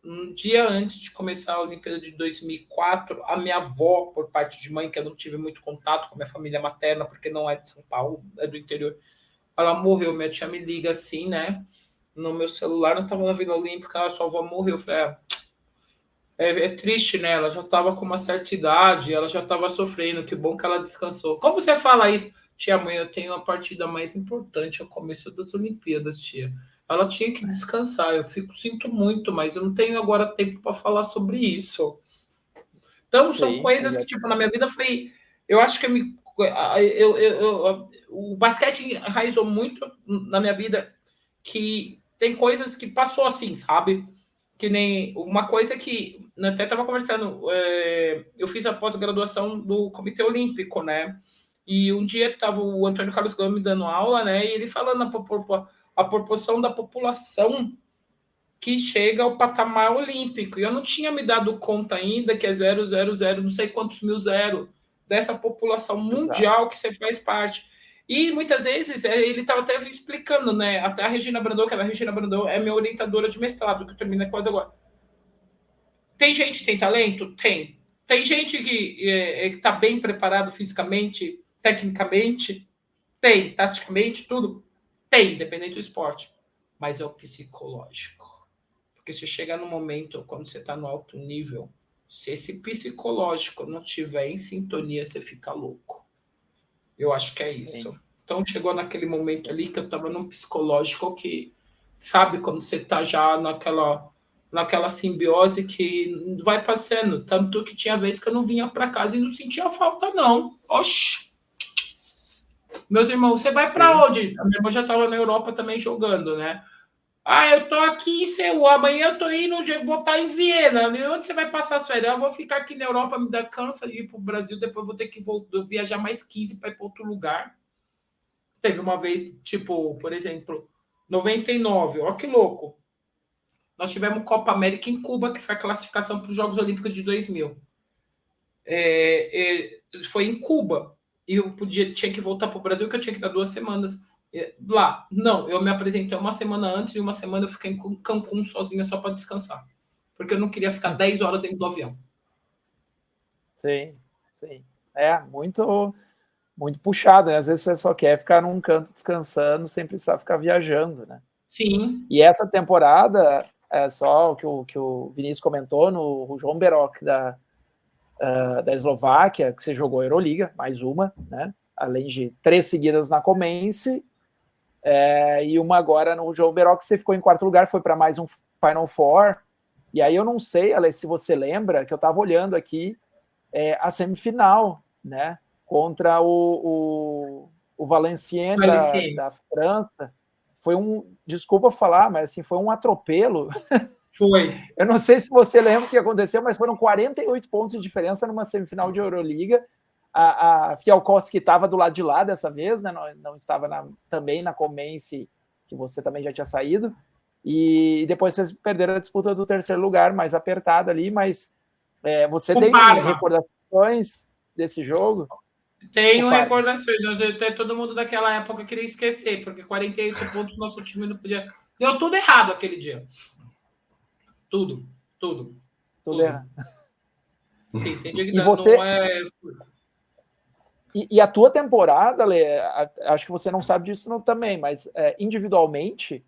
Um dia antes de começar a Olimpíada de 2004, a minha avó, por parte de mãe, que eu não tive muito contato com a minha família materna, porque não é de São Paulo, é do interior, ela morreu. Minha tia me liga assim, né? No meu celular, nós estávamos na Vila Olímpica, a sua avó morreu. Eu falei, é triste, né? Ela já estava com uma certa idade, ela já estava sofrendo, que bom que ela descansou. Como você fala isso? Tia, mãe, eu tenho a partida mais importante ao começo das Olimpíadas, tia. Ela tinha que descansar, sinto muito, mas eu não tenho agora tempo para falar sobre isso. Então, sim, são coisas que, tipo, na minha vida foi... Eu acho que o basquete enraizou muito na minha vida, que tem coisas que passou assim, sabe? Que nem uma coisa que... Eu até estava conversando, eu fiz a pós-graduação do Comitê Olímpico, né? E um dia estava o Antônio Carlos Gomes dando aula, né? E ele falando a proporção da população que chega ao patamar olímpico. E eu não tinha me dado conta ainda que é 000, não sei quantos mil zero, dessa população mundial que você faz parte. E muitas vezes ele estava até explicando, né? Até a Regina Brandão, que a Regina Brandão é minha orientadora de mestrado, que termina quase agora. Tem gente que tem talento? Tem. Tem gente que está bem preparado fisicamente, tecnicamente? Tem. Taticamente, tudo? Tem, independente do esporte. Mas é o psicológico. Porque você chega no momento, quando você está no alto nível, se esse psicológico não estiver em sintonia, você fica louco. Eu acho que é isso. Sim. Então, chegou naquele momento ali que eu estava num psicológico que, sabe, quando você está já naquela simbiose que vai passando. Tanto que tinha vez que eu não vinha para casa e não sentia falta, não. Oxi! Meus irmãos, você vai para onde? A minha irmã já estava na Europa também jogando, né? Eu tô aqui em Seul, amanhã eu tô indo, vou estar em Viena. Onde você vai passar as férias? Eu vou ficar aqui na Europa, me dá cansa de ir para o Brasil, depois vou ter que viajar mais 15 para ir para outro lugar. Teve uma vez, tipo, por exemplo, 99, ó que louco. Nós tivemos Copa América em Cuba, que foi a classificação para os Jogos Olímpicos de 2000. Foi em Cuba. E eu tinha que voltar para o Brasil, que eu tinha que dar 2 semanas lá. Não, eu me apresentei uma semana antes e uma semana eu fiquei em Cancún sozinha só para descansar. Porque eu não queria ficar 10 horas dentro do avião. Sim, sim. Muito, muito puxado, né? Às vezes você só quer ficar num canto descansando sem precisar ficar viajando, né? Sim. E essa temporada, só o que o Vinícius comentou no João Beroc da Eslováquia, que você jogou a Euroliga, mais uma, né? Além de 3 seguidas na Comense, e uma agora no João Beroc, que você ficou em 4º lugar, foi para mais um Final Four. E aí eu não sei, Alex, se você lembra, que eu estava olhando aqui a semifinal, né? Contra o Valenciennes da França. Foi desculpa falar, mas assim, foi um atropelo. Foi. Eu não sei se você lembra o que aconteceu, mas foram 48 pontos de diferença numa semifinal de Euroliga. A Fialkowski estava do lado de lá dessa vez, né? Não estava também na Comense, que você também já tinha saído. E depois vocês perderam a disputa do 3º lugar, mais apertada ali, mas Você O tem Parma. recordações desse jogo? Tenho O Parma. recordações. Todo mundo daquela época queria esquecer, porque 48 pontos nosso time não podia. Deu tudo errado aquele dia. Tudo. Tudo errado. Sim, tem dia que E você... não é. E a tua temporada, Lê, acho que você não sabe disso também, mas individualmente,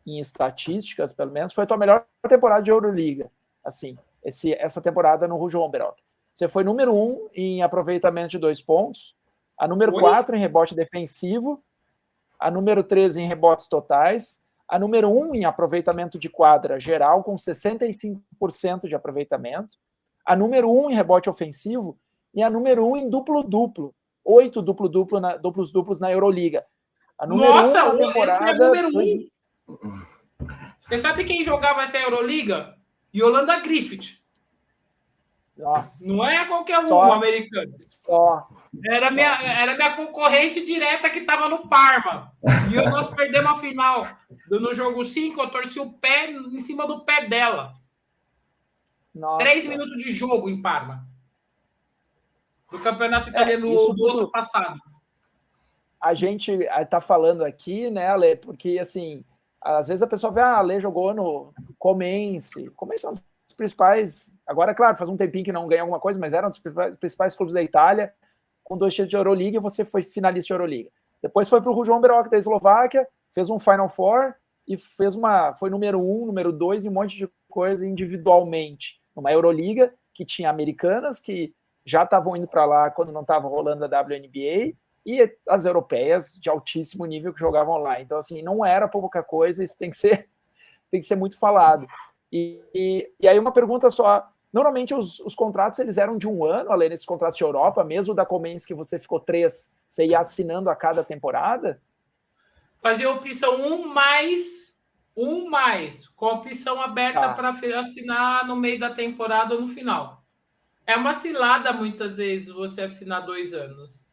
em estatísticas, pelo menos, foi a tua melhor temporada de Euroliga. Assim, essa temporada no Rujo Homberok. Você foi número 1 em aproveitamento de 2 pontos, a número 4 em rebote defensivo, a número 3 em rebotes totais, a número 1 em aproveitamento de quadra geral, com 65% de aproveitamento, a número 1 em rebote ofensivo e a número 1 em duplo-duplo. 8 duplos na Euroliga. A número Nossa, 1 na temporada... eu fui a número 1. Você sabe quem jogava essa Euroliga? Yolanda Griffith. Nossa. Não é qualquer um americano. Era minha concorrente direta que estava no Parma. E nós perdemos a final. No jogo 5, eu torci o pé em cima do pé dela. Nossa. 3 minutos de jogo em Parma. Do campeonato italiano do outro passado. A gente está falando aqui, né, Ale, porque, assim, às vezes a pessoa vê, a Ale jogou no Comense. Comense é um dos principais... Agora, claro, faz um tempinho que não ganha alguma coisa, mas era um dos principais clubes da Itália, com 2 títulos de Euroliga, e você foi finalista de Euroliga. Depois foi para o Rujo Homberok da Eslováquia, fez um Final Four e foi número 1, número 2 e um monte de coisa individualmente. Numa Euroliga que tinha americanas que já estavam indo para lá quando não estava rolando a WNBA, e as europeias de altíssimo nível que jogavam lá. Então, assim, não era pouca coisa, isso tem que ser muito falado. E aí uma pergunta só, normalmente os contratos eles eram de 1 ano, além desses contratos de Europa, mesmo da Comens que você ficou 3, você ia assinando a cada temporada? Fazia opção 1 mais, com a opção aberta para assinar no meio da temporada ou no final. É uma cilada, muitas vezes, você assinar 2 anos.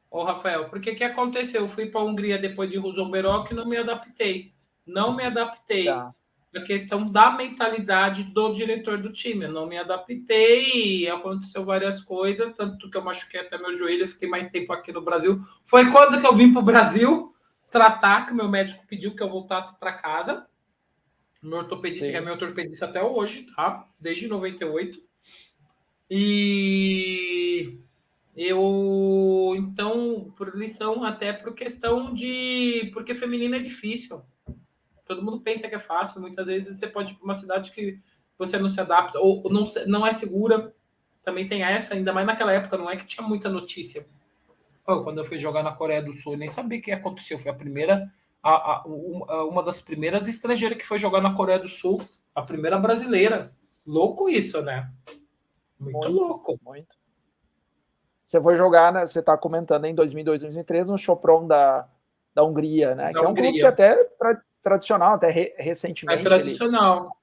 Ô, Rafael, porque o que aconteceu? Eu fui para a Hungria depois de Rujo Homberok e não me adaptei. Tá. A questão da mentalidade do diretor do time. Eu não me adaptei e aconteceu várias coisas, tanto que eu machuquei até meu joelho, eu fiquei mais tempo aqui no Brasil. Foi quando que eu vim para o Brasil tratar, que o meu médico pediu que eu voltasse para casa. O meu ortopedista, que é meu ortopedista até hoje, tá? Desde 98. E então, por lição, até por questão de... Porque feminino é difícil. Todo mundo pensa que é fácil. Muitas vezes você pode ir para uma cidade que você não se adapta, ou não é segura. Também tem essa, ainda mais naquela época, não é que tinha muita notícia. Quando eu fui jogar na Coreia do Sul, eu nem sabia o que aconteceu. Foi a primeira... uma das primeiras estrangeiras que foi jogar na Coreia do Sul. A primeira brasileira. Louco isso, né? Muito louco. Muito. Você foi jogar, né, você está comentando em 2002, 2003, no Sopron da Hungria, né? Que é um clube que até tradicional, até recentemente. É tradicional.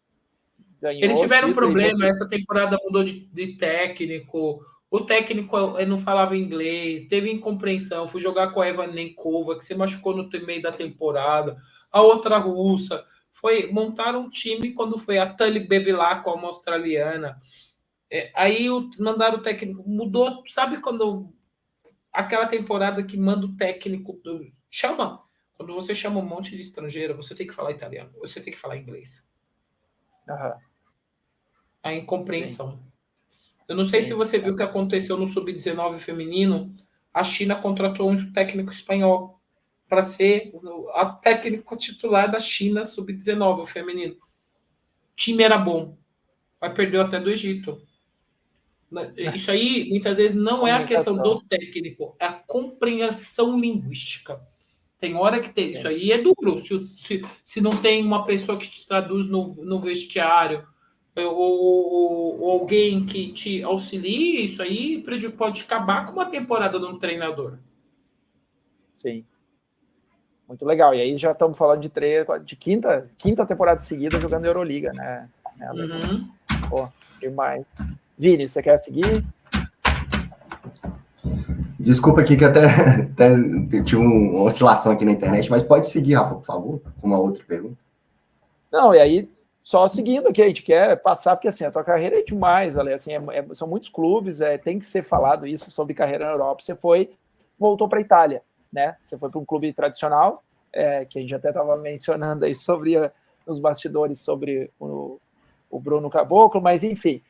Eles tiveram um problema, essa temporada mudou de técnico. O técnico não falava inglês, teve incompreensão. Fui jogar com a Eva Nenkova, que se machucou no meio da temporada. A outra russa. Montaram um time quando foi a Tully Bevilacqua, uma australiana. Aí mandaram o técnico, mudou, sabe quando aquela temporada que manda o técnico, quando você chama um monte de estrangeiro, você tem que falar italiano, você tem que falar inglês. A incompreensão. Sim. Eu não sei se você viu o que aconteceu no Sub-19 feminino, a China contratou um técnico espanhol para ser a técnico titular da China Sub-19 feminino. O time era bom, mas perdeu até do Egito. Isso aí, muitas vezes, não é a questão do técnico, é a compreensão linguística. Tem hora que tem. Sim. Isso aí é duro. Se não tem uma pessoa que te traduz no vestiário, ou alguém que te auxilie, isso aí pode acabar com uma temporada de um treinador. Sim. Muito legal. E aí já estamos falando de quinta temporada seguida jogando Euroliga, né? Uhum. Pô, demais. Vini, você quer seguir? Desculpa aqui que até tive uma oscilação aqui na internet, mas pode seguir, Rafa, por favor, com uma outra pergunta. Não, e aí só seguindo aqui, a gente quer passar, porque assim, a tua carreira é demais, Ale, assim, são muitos clubes, tem que ser falado isso sobre carreira na Europa. Você voltou para a Itália, né? Você foi para um clube tradicional, que a gente até estava mencionando aí sobre os bastidores sobre o Bruno Caboclo, mas enfim,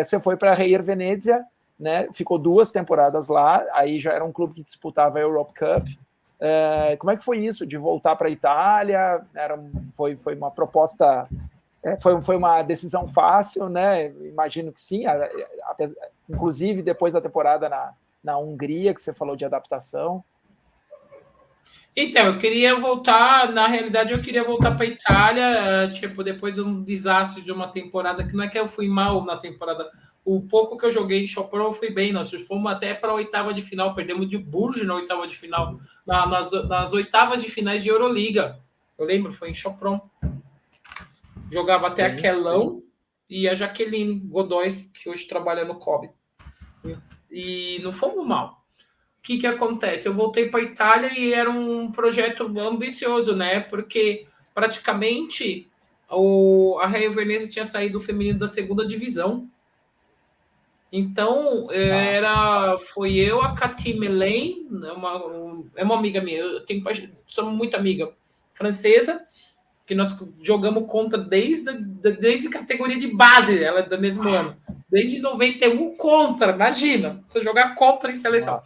você foi para a Reyer Venezia, né? Ficou 2 temporadas lá, aí já era um clube que disputava a Europe Cup. Como é que foi isso de voltar para a Itália? Foi uma proposta, foi uma decisão fácil, né? Imagino que sim, inclusive depois da temporada na Hungria, que você falou de adaptação. Então, eu queria voltar, na realidade, eu queria voltar para a Itália, tipo, depois de um desastre de uma temporada, que não é que eu fui mal na temporada, o pouco que eu joguei em Chopin eu fui bem, nós fomos até para a 8ª de final, perdemos de Bourges na 8ª de final, nas 8ª de finais de Euroliga, eu lembro, foi em Chopin, jogava até a Quelão e a Jaqueline Godoy, que hoje trabalha no COB, e não fomos mal. O que acontece? Eu voltei para a Itália e era um projeto ambicioso, né? Porque praticamente a Reyer Venezia tinha saído do feminino da 2ª divisão. Então, foi eu, a Cathy Melaine, é uma amiga minha, somos muito amiga, francesa, que nós jogamos contra desde categoria de base, ela é do mesmo ano, desde 91 contra, imagina, você jogar contra em seleção.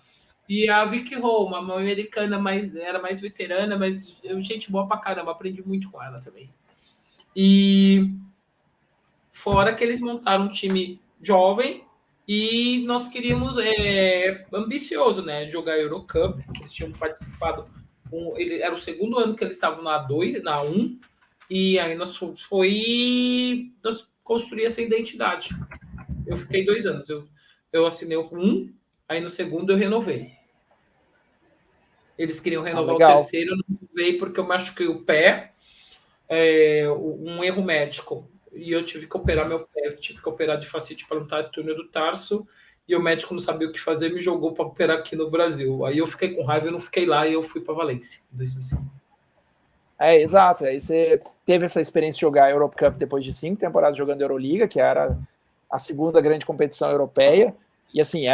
E a Vicky Hall, uma americana, era mais veterana, mas gente boa pra caramba, aprendi muito com ela também. E fora que eles montaram um time jovem e nós queríamos, ambicioso, né, jogar a Eurocup, eles tinham participado, era o 2º ano que eles estavam na 2, na 1, e aí nós construímos essa identidade. Eu fiquei 2 anos, eu assinei o 1, aí no 2º eu renovei. Eles queriam renovar o 3º, eu não renovei porque eu machuquei o pé, um erro médico, e eu tive que operar meu pé, eu tive que operar de fascite plantar túnel do tarso, e o médico não sabia o que fazer, me jogou para operar aqui no Brasil. Aí eu fiquei com raiva, eu não fiquei lá, e eu fui para Valência, em 2005. Exato. Aí você teve essa experiência de jogar a Europe Cup depois de 5 temporadas jogando Euroliga, que era a 2ª grande competição europeia, e assim,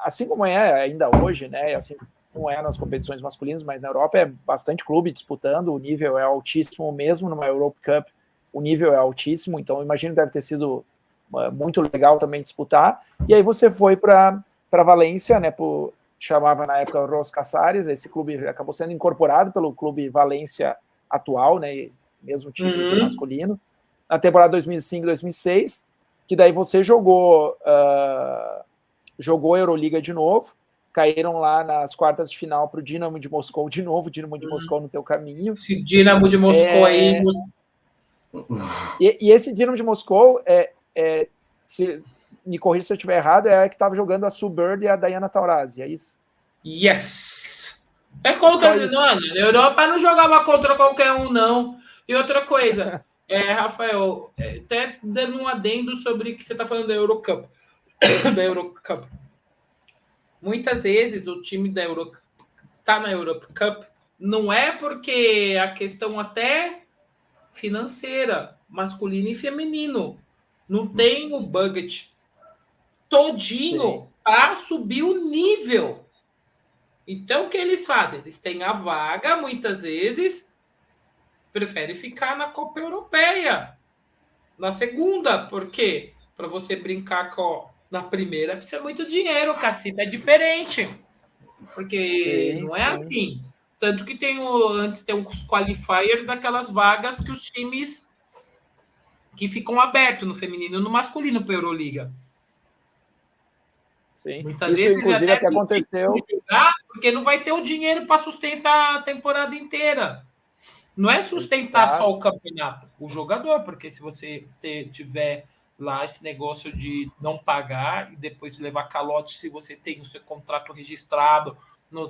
assim como é ainda hoje, né, assim, não é nas competições masculinas, mas na Europa é bastante clube disputando, o nível é altíssimo, mesmo numa Europe Cup, o nível é altíssimo, então imagino que deve ter sido muito legal também disputar. E aí você foi para Valência, né, chamava na época Ros Casares, esse clube acabou sendo incorporado pelo clube Valência atual, né, mesmo time masculino, na temporada 2005-2006, que daí você jogou Euroliga de novo, caíram lá nas quartas de final para o Dinamo de Moscou de novo, Dinamo de Moscou no teu caminho. Esse Dinamo de Moscou aí... E esse Dinamo de Moscou, se me corrija se eu estiver errado, que estava jogando a Sue Bird e a Diana Taurasi, é isso? Yes! É contra... Não, na Europa não jogava contra qualquer um, não. E outra coisa, Rafael, até dando um adendo sobre o que você está falando da Eurocup. Da Eurocup. Muitas vezes o time da Eurocup está na Europe Cup, não é porque a questão até financeira, masculino e feminino, não tem o budget todinho para subir o nível. Então, o que eles fazem? Eles têm a vaga, muitas vezes, preferem ficar na Copa Europeia, na 2ª, por quê? Para você brincar na primeira, precisa muito dinheiro, o cacife é diferente. Porque não é assim. Tanto que antes tem uns qualifiers daquelas vagas que os times que ficam abertos no feminino e no masculino para a Euroliga. Sim. Muitas Isso, vezes inclusive, até aconteceu. Porque não vai ter o dinheiro para sustentar a temporada inteira. Não é sustentar só o campeonato, o jogador, porque se você tiver lá esse negócio de não pagar e depois levar calote se você tem o seu contrato registrado no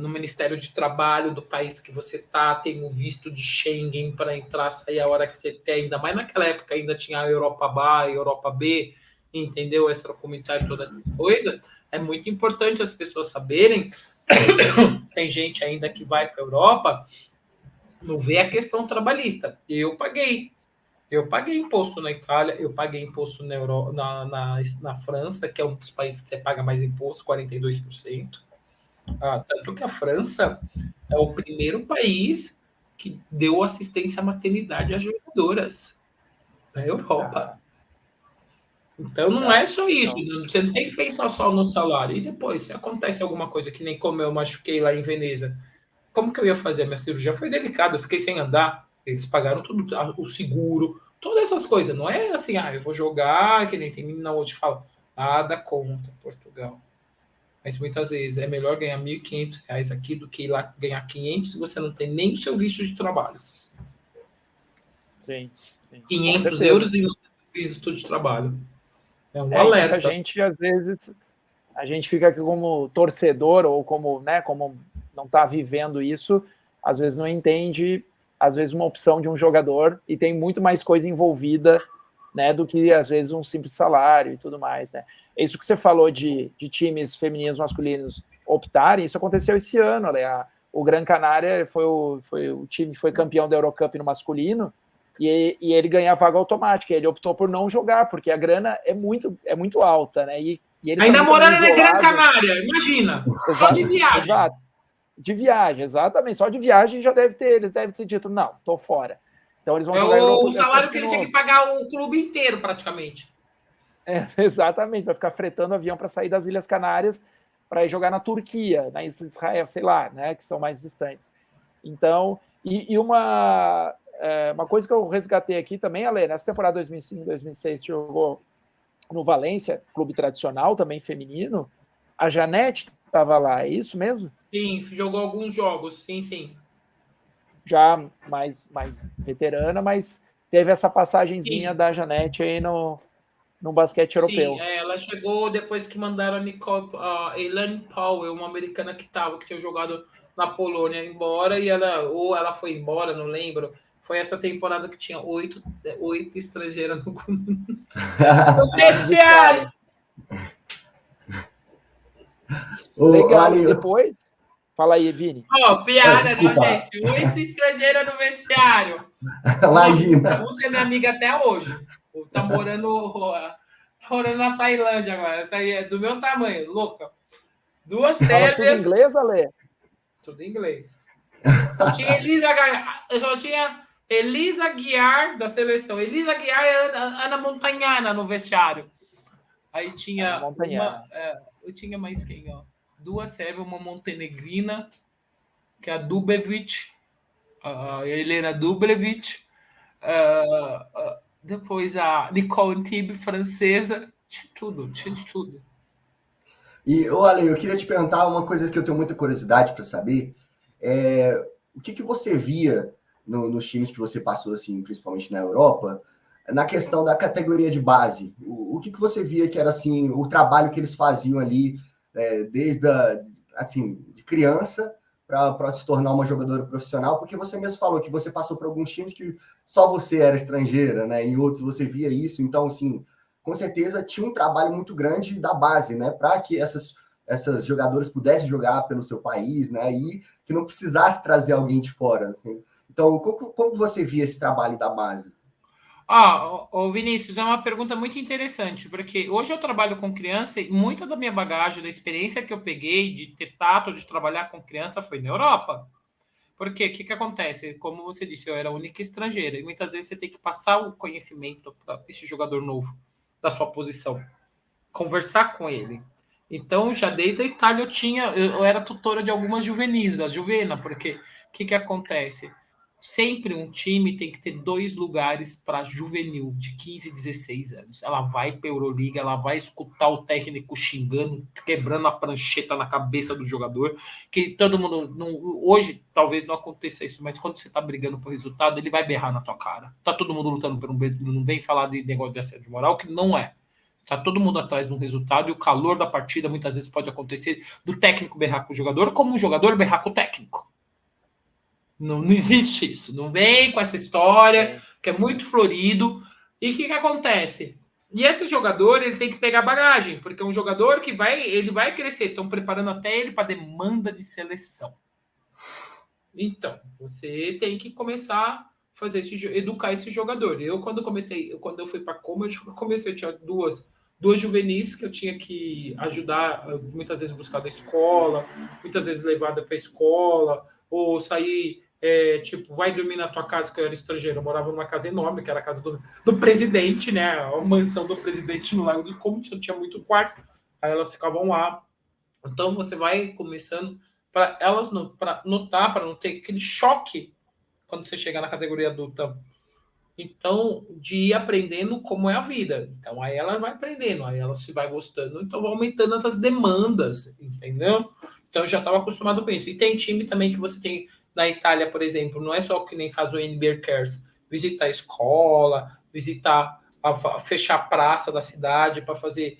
Ministério de Trabalho do país que você está, tem o visto de Schengen para entrar, sair a hora que você quer, ainda mais naquela época ainda tinha a Europa A, a Europa B, entendeu? Extracomunitário, todas essas coisas. É muito importante as pessoas saberem. Tem gente ainda que vai para a Europa Não vê a questão trabalhista. Eu paguei imposto na Itália, eu paguei imposto na França, que é um dos países que você paga mais imposto, 42%. Tanto que a França é o primeiro país que deu assistência à maternidade às jogadoras da Europa. Então não é só isso, você não tem que pensar só no salário. E depois, se acontece alguma coisa, que nem como eu machuquei lá em Veneza, como que eu ia fazer? Minha cirurgia foi delicada, eu fiquei sem andar, eles pagaram tudo, o seguro, todas essas coisas. Não é assim, eu vou jogar, que nem tem menina hoje que fala, nada contra Portugal. Mas muitas vezes é melhor ganhar R$1.500 aqui do que ir lá ganhar 500 se você não tem nem o seu visto de trabalho. Sim. 500 euros e não tem visto de trabalho. É um alerta. Muita gente, às vezes, a gente fica aqui como torcedor ou como, né, como não está vivendo isso, às vezes não entende, às vezes, uma opção de um jogador e tem muito mais coisa envolvida, né, do que, às vezes, um simples salário e tudo mais, né. Isso que você falou de times femininos, masculinos optarem, isso aconteceu esse ano, né, o Gran Canaria foi o time que foi campeão da Eurocup no masculino, e ele ganha a vaga automática, ele optou por não jogar, porque a grana é muito alta, né, e eles ainda morando na Gran Canaria, imagina, só de viagem. Exato. De viagem, exatamente, só de viagem eles devem ter dito, não, tô fora. Então eles vão jogar o salário que ele tinha que pagar o clube inteiro, praticamente. Exatamente, vai ficar fretando avião para sair das Ilhas Canárias para ir jogar na Turquia, na Israel, sei lá, né, que são mais distantes. Então, e uma coisa que eu resgatei aqui também, Ale, nessa temporada 2005, 2006, jogou no Valência, clube tradicional, também feminino, a Janete estava lá, é isso mesmo? Sim, jogou alguns jogos, sim. Já mais veterana, mas teve essa passagenzinha da Janete aí no basquete europeu. Sim, ela chegou depois que mandaram a Elaine Powell, uma americana que tinha jogado na Polônia, embora, e ela foi embora, não lembro. Foi essa temporada que tinha 8 estrangeiras no vestiário. Legal, depois... Fala aí, Vini. Piada, né, gente? 8 estrangeiras no vestiário. Imagina. Você é minha amiga até hoje. Tá morando na Tailândia agora. Essa aí é do meu tamanho, louca. 2 sérvias. Tudo em inglês, Ale? Tudo em inglês. Eu só tinha Elisa Guiar da seleção. Elisa Guiar e Ana Montagnana no vestiário. Aí tinha eu tinha mais quem, ó? 2 sérvias, uma montenegrina, que é a Dubevic, a Helena Dublevic, depois a Nicole Antibes, francesa, tinha de tudo. E, Ale, eu queria te perguntar uma coisa que eu tenho muita curiosidade para saber, o que você via nos times que você passou, assim, principalmente na Europa, na questão da categoria de base? O que você via que era, assim, o trabalho que eles faziam ali, desde de criança para se tornar uma jogadora profissional, porque você mesmo falou que você passou por alguns times que só você era estrangeira, né? Em outros você via isso, então, assim, com certeza tinha um trabalho muito grande da base, né? Para que essas jogadoras pudessem jogar pelo seu país, né? E que não precisasse trazer alguém de fora, assim. Então, como você via esse trabalho da base? Vinícius, é uma pergunta muito interessante, porque hoje eu trabalho com criança e muita da minha bagagem, da experiência que eu peguei de ter tato, de trabalhar com criança, foi na Europa. Porque o que acontece? Como você disse, eu era a única estrangeira, e muitas vezes você tem que passar o conhecimento para esse jogador novo, da sua posição, conversar com ele. Então, já desde a Itália eu era tutora de algumas juvenis, da Juvena, porque o que acontece? Sempre um time tem que ter 2 lugares para juvenil, de 15, 16 anos. Ela vai para a Euroliga, ela vai escutar o técnico xingando, quebrando a prancheta na cabeça do jogador, que todo mundo... hoje, talvez não aconteça isso, mas quando você está brigando por resultado, ele vai berrar na tua cara. Tá todo mundo lutando por não vem falar de negócio de assédio moral, que não é. Tá todo mundo atrás de um resultado, e o calor da partida muitas vezes pode acontecer do técnico berrar com o jogador, como o jogador berrar com o técnico. Não existe isso. Não vem com essa história, que é muito florido. E o que acontece? E esse jogador, ele tem que pegar bagagem, porque é um jogador que ele vai crescer. Estão preparando até ele para demanda de seleção. Então, você tem que começar a fazer educar esse jogador. Quando eu fui para Como, eu tinha duas juvenis que eu tinha que ajudar, muitas vezes buscar da escola, muitas vezes levada para a escola, ou sair, tipo, vai dormir na tua casa, que eu era estrangeiro, eu morava numa casa enorme, que era a casa do presidente, né, a mansão do presidente no Lago do Como, tinha muito quarto, aí elas ficavam lá. Então, você vai começando para elas para notar, para não ter aquele choque quando você chegar na categoria adulta. Então, de ir aprendendo como é a vida. Então, aí ela vai aprendendo, aí ela se vai gostando, então vai aumentando essas demandas, entendeu? Então, eu já estava acostumado com isso. E tem time também que você tem na Itália, por exemplo, não é só que nem faz o NBR Cares, visitar a escola, fechar a praça da cidade para fazer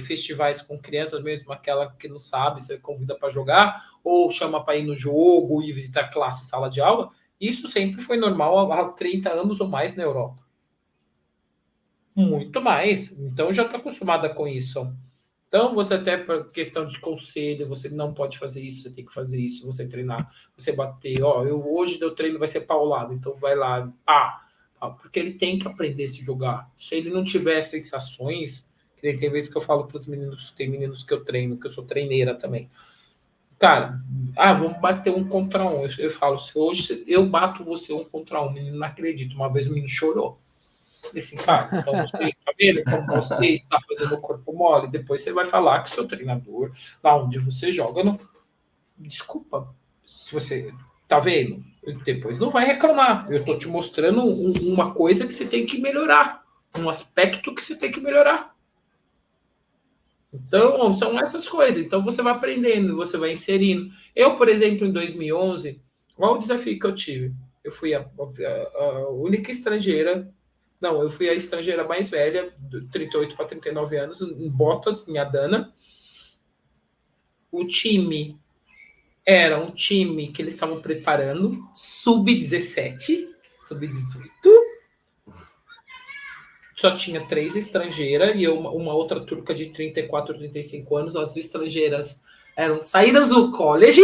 festivais com crianças, mesmo aquela que não sabe, você convida para jogar, ou chama para ir no jogo e visitar classe, sala de aula. Isso sempre foi normal há 30 anos ou mais na Europa. Muito mais. Então, já está acostumada com isso. Então, você até, por questão de conselho, você não pode fazer isso, você tem que fazer isso, você treinar, você bater. Hoje meu treino vai ser paulado, então vai lá, porque ele tem que aprender a se jogar. Se ele não tiver sensações, tem vezes que eu falo para os meninos, tem meninos que eu treino, que eu sou treineira também. Cara, vamos bater 1 contra 1. Eu falo, se hoje eu bato você 1 contra 1, o menino não acredita. Uma vez o menino chorou. Assim, cara, então você tá vendo como você está fazendo o corpo mole? Depois você vai falar que seu treinador, lá onde você joga, não. Desculpa, se você tá vendo, depois não vai reclamar. Eu tô te mostrando uma coisa que você tem que melhorar, um aspecto que você tem que melhorar. Então, são essas coisas. Então, você vai aprendendo, você vai inserindo. Eu, por exemplo, em 2011, qual o desafio que eu tive? Eu fui a única estrangeira. Não, eu fui a estrangeira mais velha, de 38 para 39 anos, em Botas, em Adana. O time era um time que eles estavam preparando, sub-17, sub-18. Só tinha 3 estrangeiras e uma outra turca de 34, 35 anos. As estrangeiras eram saídas do college,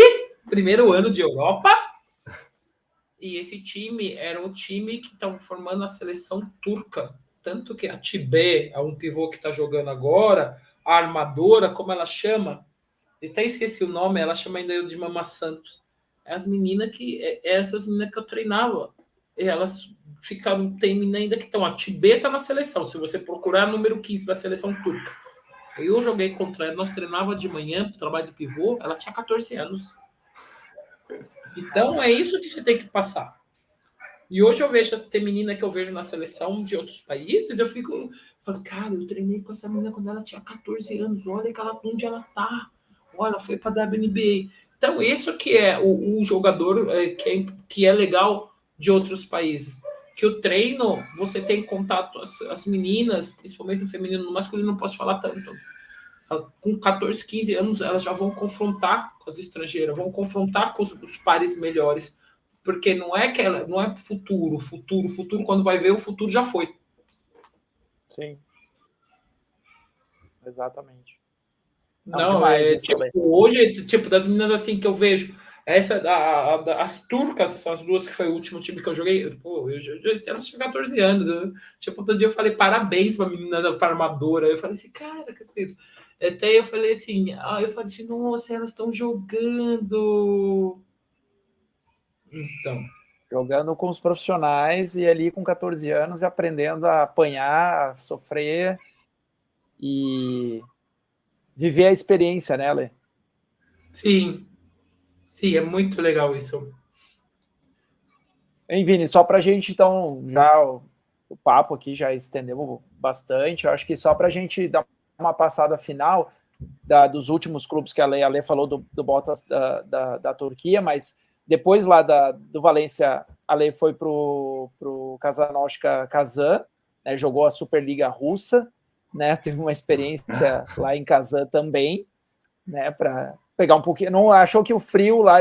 primeiro ano de Europa. E esse time era um time que estava formando a seleção turca. Tanto que a Tibé, um pivô que está jogando agora, a armadora, como ela chama, eu até esqueci o nome, ela chama ainda de Mama Santos. Essas meninas que eu treinava. E elas ficaram, tem menina ainda que estão. A Tibé está na seleção. Se você procurar, número 15 da seleção turca. Eu joguei contra ela, nós treinava de manhã, trabalho de pivô, ela tinha 14 anos. Então, é isso que você tem que passar. E hoje eu vejo, tem menina que eu vejo na seleção de outros países, eu fico, cara, eu treinei com essa menina quando ela tinha 14 anos, olha onde ela tá. Olha, ela foi para a WNBA. Então, isso que é o jogador que é legal de outros países. Que o treino, você tem contato, as meninas, principalmente no feminino, no masculino não posso falar tanto. Com 14, 15 anos, elas já vão confrontar com as estrangeiras, vão confrontar com os pares melhores. Porque não é futuro, quando vai ver, o futuro já foi. Sim. Exatamente. Não, hoje, das meninas assim que eu vejo, as turcas, essas duas que foi o último time que eu joguei, elas tinham 14 anos. Outro dia eu falei parabéns para a menina, para a armadora. Eu falei assim, cara, até eu falei assim, nossa, elas estão jogando. Então. Jogando com os profissionais e ali com 14 anos aprendendo a apanhar, a sofrer e viver a experiência, né, Lê? Sim, é muito legal isso. Hein, Vini, só para a gente, então, já o papo aqui já estendemos bastante, eu acho que só para a gente dar uma passada final dos últimos clubes que a Lê falou do Botas da Turquia, mas depois lá do Valência, a Lê foi para o Kazanowska Kazan, né, jogou a Superliga Russa, né, teve uma experiência lá em Kazan também, né, para pegar um pouquinho. Não achou que o frio lá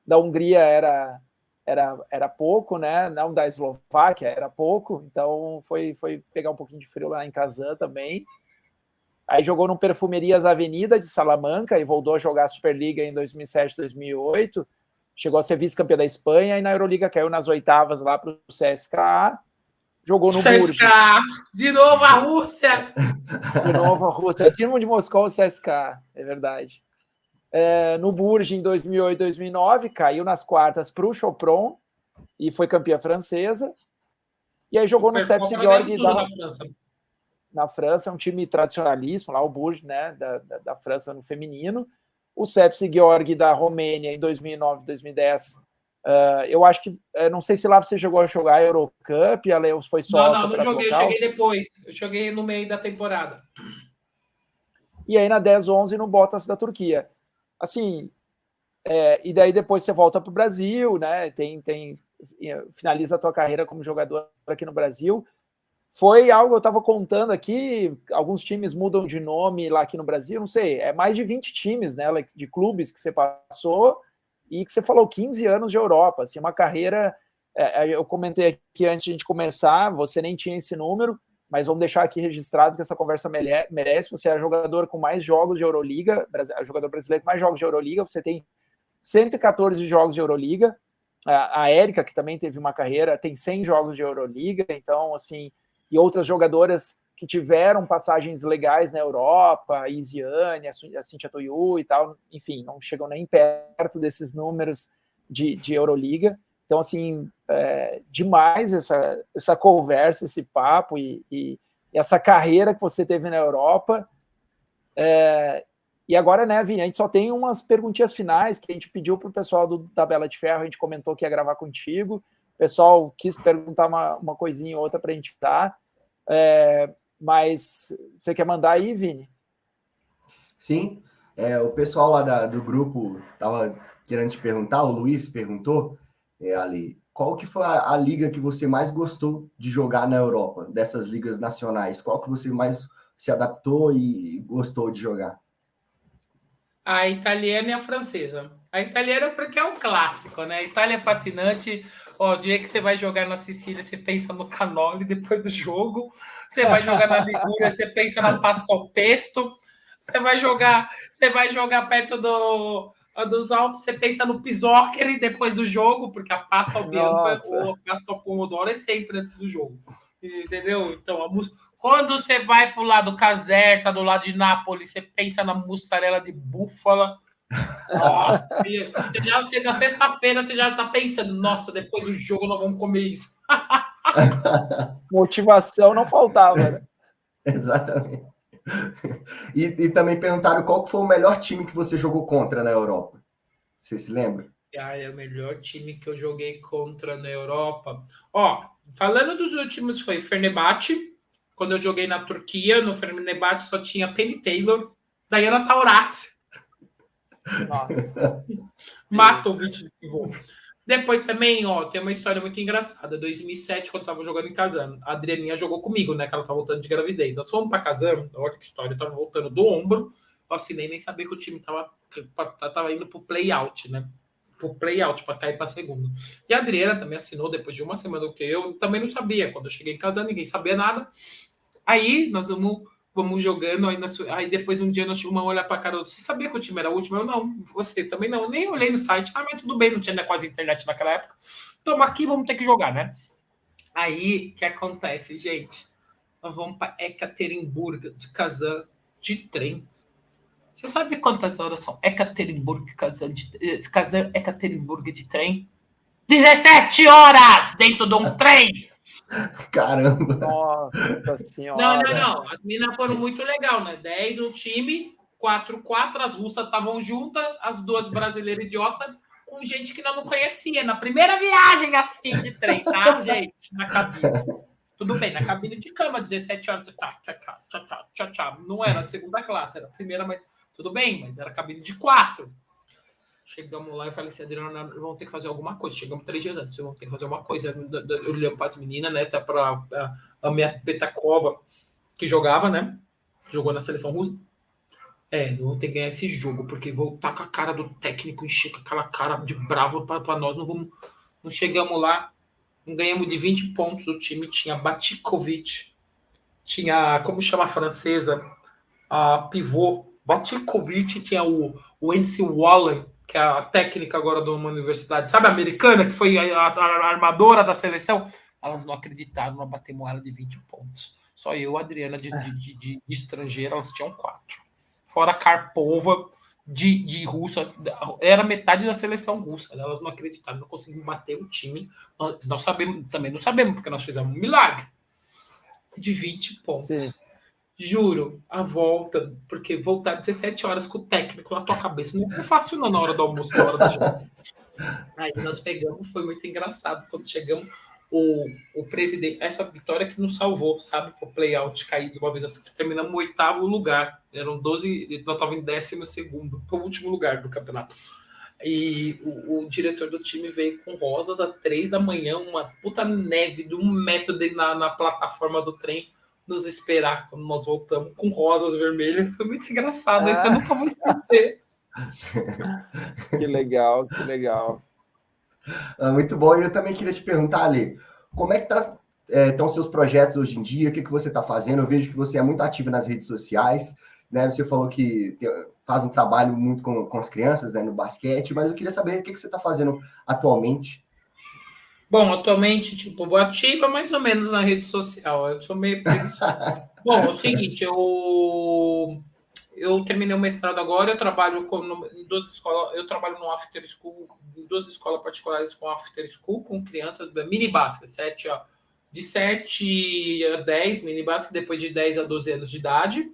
da Hungria era pouco, né? Não, da Eslováquia era pouco, então foi pegar um pouquinho de frio lá em Kazan também. Aí jogou no Perfumerias Avenida de Salamanca e voltou a jogar a Superliga em 2007, 2008. chegou a ser vice-campeã da Espanha e na Euroliga caiu nas oitavas lá para o CSKA, jogou no Bourges. CSKA, de novo a Rússia! De novo a Rússia, Dinamo de Moscou, CSKA, é verdade. No Bourges em 2008, 2009, caiu nas quartas para o Chopron e foi campeã francesa. E aí jogou no CEPS Georg na França, é um time tradicionalíssimo, lá o Bourges, né, da França no feminino. O CEPS Georg da Romênia em 2009, 2010. Eu acho que, não sei se lá você chegou a jogar a Eurocup, ou foi só... Não joguei, local. Eu cheguei depois. Eu joguei no meio da temporada. E aí na 10-11 no Botas da Turquia. Assim, e daí depois você volta para o Brasil, né? Finaliza a tua carreira como jogador aqui no Brasil. Foi algo, eu estava contando aqui, alguns times mudam de nome lá aqui no Brasil, não sei, é mais de 20 times, né, de clubes que você passou e que você falou 15 anos de Europa, assim, uma carreira, eu comentei aqui antes de a gente começar, você nem tinha esse número, mas vamos deixar aqui registrado que essa conversa merece, você é jogador com mais jogos de Euroliga, jogador brasileiro com mais jogos de Euroliga, você tem 114 jogos de Euroliga, a Érica, que também teve uma carreira, tem 100 jogos de Euroliga, então, assim, e outras jogadoras que tiveram passagens legais na Europa, a Isiane, a Cíntia Toiu e tal, enfim, não chegam nem perto desses números de Euroliga. Então, assim, demais essa conversa, esse papo e essa carreira que você teve na Europa. E agora, né, Vini, a gente só tem umas perguntinhas finais que a gente pediu para o pessoal do Tabela de Ferro, a gente comentou que ia gravar contigo. O pessoal quis perguntar uma coisinha ou outra para a gente dar. Mas você quer mandar aí, Vini? Sim. O pessoal lá do grupo estava querendo te perguntar, o Luiz perguntou, Ali, qual que foi a liga que você mais gostou de jogar na Europa, dessas ligas nacionais? Qual que você mais se adaptou e gostou de jogar? A italiana e a francesa. A italiana porque é um clássico, né? A Itália é fascinante. O dia que você vai jogar na Sicília, você pensa no cannoli depois do jogo. Você vai jogar na Ligúria, você pensa na pasta ao pesto. Você vai jogar perto dos Alpes, você pensa no pizzoccheri depois do jogo, porque a pasta ao bianco ou a pasta ao pomodoro é sempre antes do jogo. Entendeu? Então, quando você vai para o lado Caserta, do lado de Nápoles, você pensa na mussarela de búfala. Nossa, na sexta-feira você já está pensando, nossa, depois do jogo nós vamos comer isso. Motivação não faltava, né? Exatamente. E também perguntaram qual foi o melhor time que você jogou contra na Europa. Você se lembra? O melhor time que eu joguei contra na Europa. Falando dos últimos, foi Fenerbahçe. Quando eu joguei na Turquia, no Fenerbahçe só tinha Penny Taylor, Diana Taurasi. Nossa. Matovic de pivô. Depois também, tem uma história muito engraçada. 2007, quando eu tava jogando em Kazan, a Adrianinha jogou comigo, né? Que ela tava voltando de gravidez. Nós fomos pra Kazan, olha que história, eu tava voltando do ombro. Eu assinei, nem sabia que o time tava indo pro play-out, né? Pro play-out, para cair para segunda. E a Adriana também assinou depois de uma semana, do que eu também não sabia. Quando eu cheguei em casa, ninguém sabia nada. Aí nós vamos jogando, aí depois um dia nós tivemos uma olhar para a cara, você sabia que o time era o último? Eu não, você também não, nem olhei no site, mas tudo bem, não tinha quase internet naquela época. Toma aqui, vamos ter que jogar, né? Aí, o que acontece, gente? Nós vamos para Ekaterimburgo, de Kazan, de trem. Você sabe quantas horas são Ekaterimburgo, Kazan, Ekaterimburgo de trem? 17 horas dentro de um trem! Caramba! Nossa senhora! Não. As meninas foram muito legal, né? 10 no time, 4-4, as russas estavam juntas, as duas brasileiras idiotas, com gente que não conhecia. Na primeira viagem assim de trem, tá, gente? Na cabine. Tudo bem, na cabine de cama, 17 horas. Tchau. Não era de segunda classe, era a primeira, mas tudo bem, mas era cabine de 4. Chegamos lá e falei assim, Adriana, vamos ter que fazer alguma coisa. Chegamos 3 dias antes, vamos ter que fazer alguma coisa. Eu olhando para as meninas, né? Tá para a minha Petakova, que jogava, né? Jogou na seleção russa. Vamos ter que ganhar esse jogo, porque voltar com a cara do técnico, encher com aquela cara de bravo para nós. Não chegamos lá, não ganhamos de 20 pontos. O time tinha Batikovic, tinha, como chama a francesa? A pivô. Batikovic, tinha o Nancy Wallen, que é a técnica agora de uma universidade, sabe, americana, que foi a armadora da seleção, elas não acreditaram, nós batemos ela de 20 pontos. Só eu, Adriana, de estrangeira, elas tinham 4. Fora a Karpova, de russa, era metade da seleção russa. Elas não acreditaram, não conseguimos bater o time. Nós sabemos, também não sabemos, porque nós fizemos um milagre de 20 pontos. Sim. Juro, a volta, porque voltar 17 horas com o técnico na tua cabeça não é fácil não, na hora do almoço, na hora da janta. Aí nós pegamos, foi muito engraçado. Quando chegamos, o presidente, essa vitória que nos salvou, sabe, para o play-out cair de uma vez, nós terminamos no 8º lugar, eram 12, nós estávamos em 12º, o último lugar do campeonato. E o diretor do time veio com rosas às 3 da manhã, uma puta neve de 1 metro na plataforma do trem, nos esperar quando nós voltamos, com rosas vermelhas. Foi muito engraçado, isso eu nunca vou esquecer. Que legal, que legal. Muito bom. E eu também queria te perguntar, Ale, como é que estão seus projetos hoje em dia? O que você está fazendo? Eu vejo que você é muito ativo nas redes sociais, né? Você falou que faz um trabalho muito com as crianças, né, no basquete, mas eu queria saber o que você está fazendo atualmente. Bom, atualmente, tipo, ativa mais ou menos na rede social. Eu sou meio preguiçosa. Bom, é o seguinte, eu terminei o mestrado agora, eu trabalho em 2 escolas, eu trabalho no after school, em 2 escolas particulares com after school, com crianças mini basket, de 7 a 10, mini basket, depois de 10 a 12 anos de idade.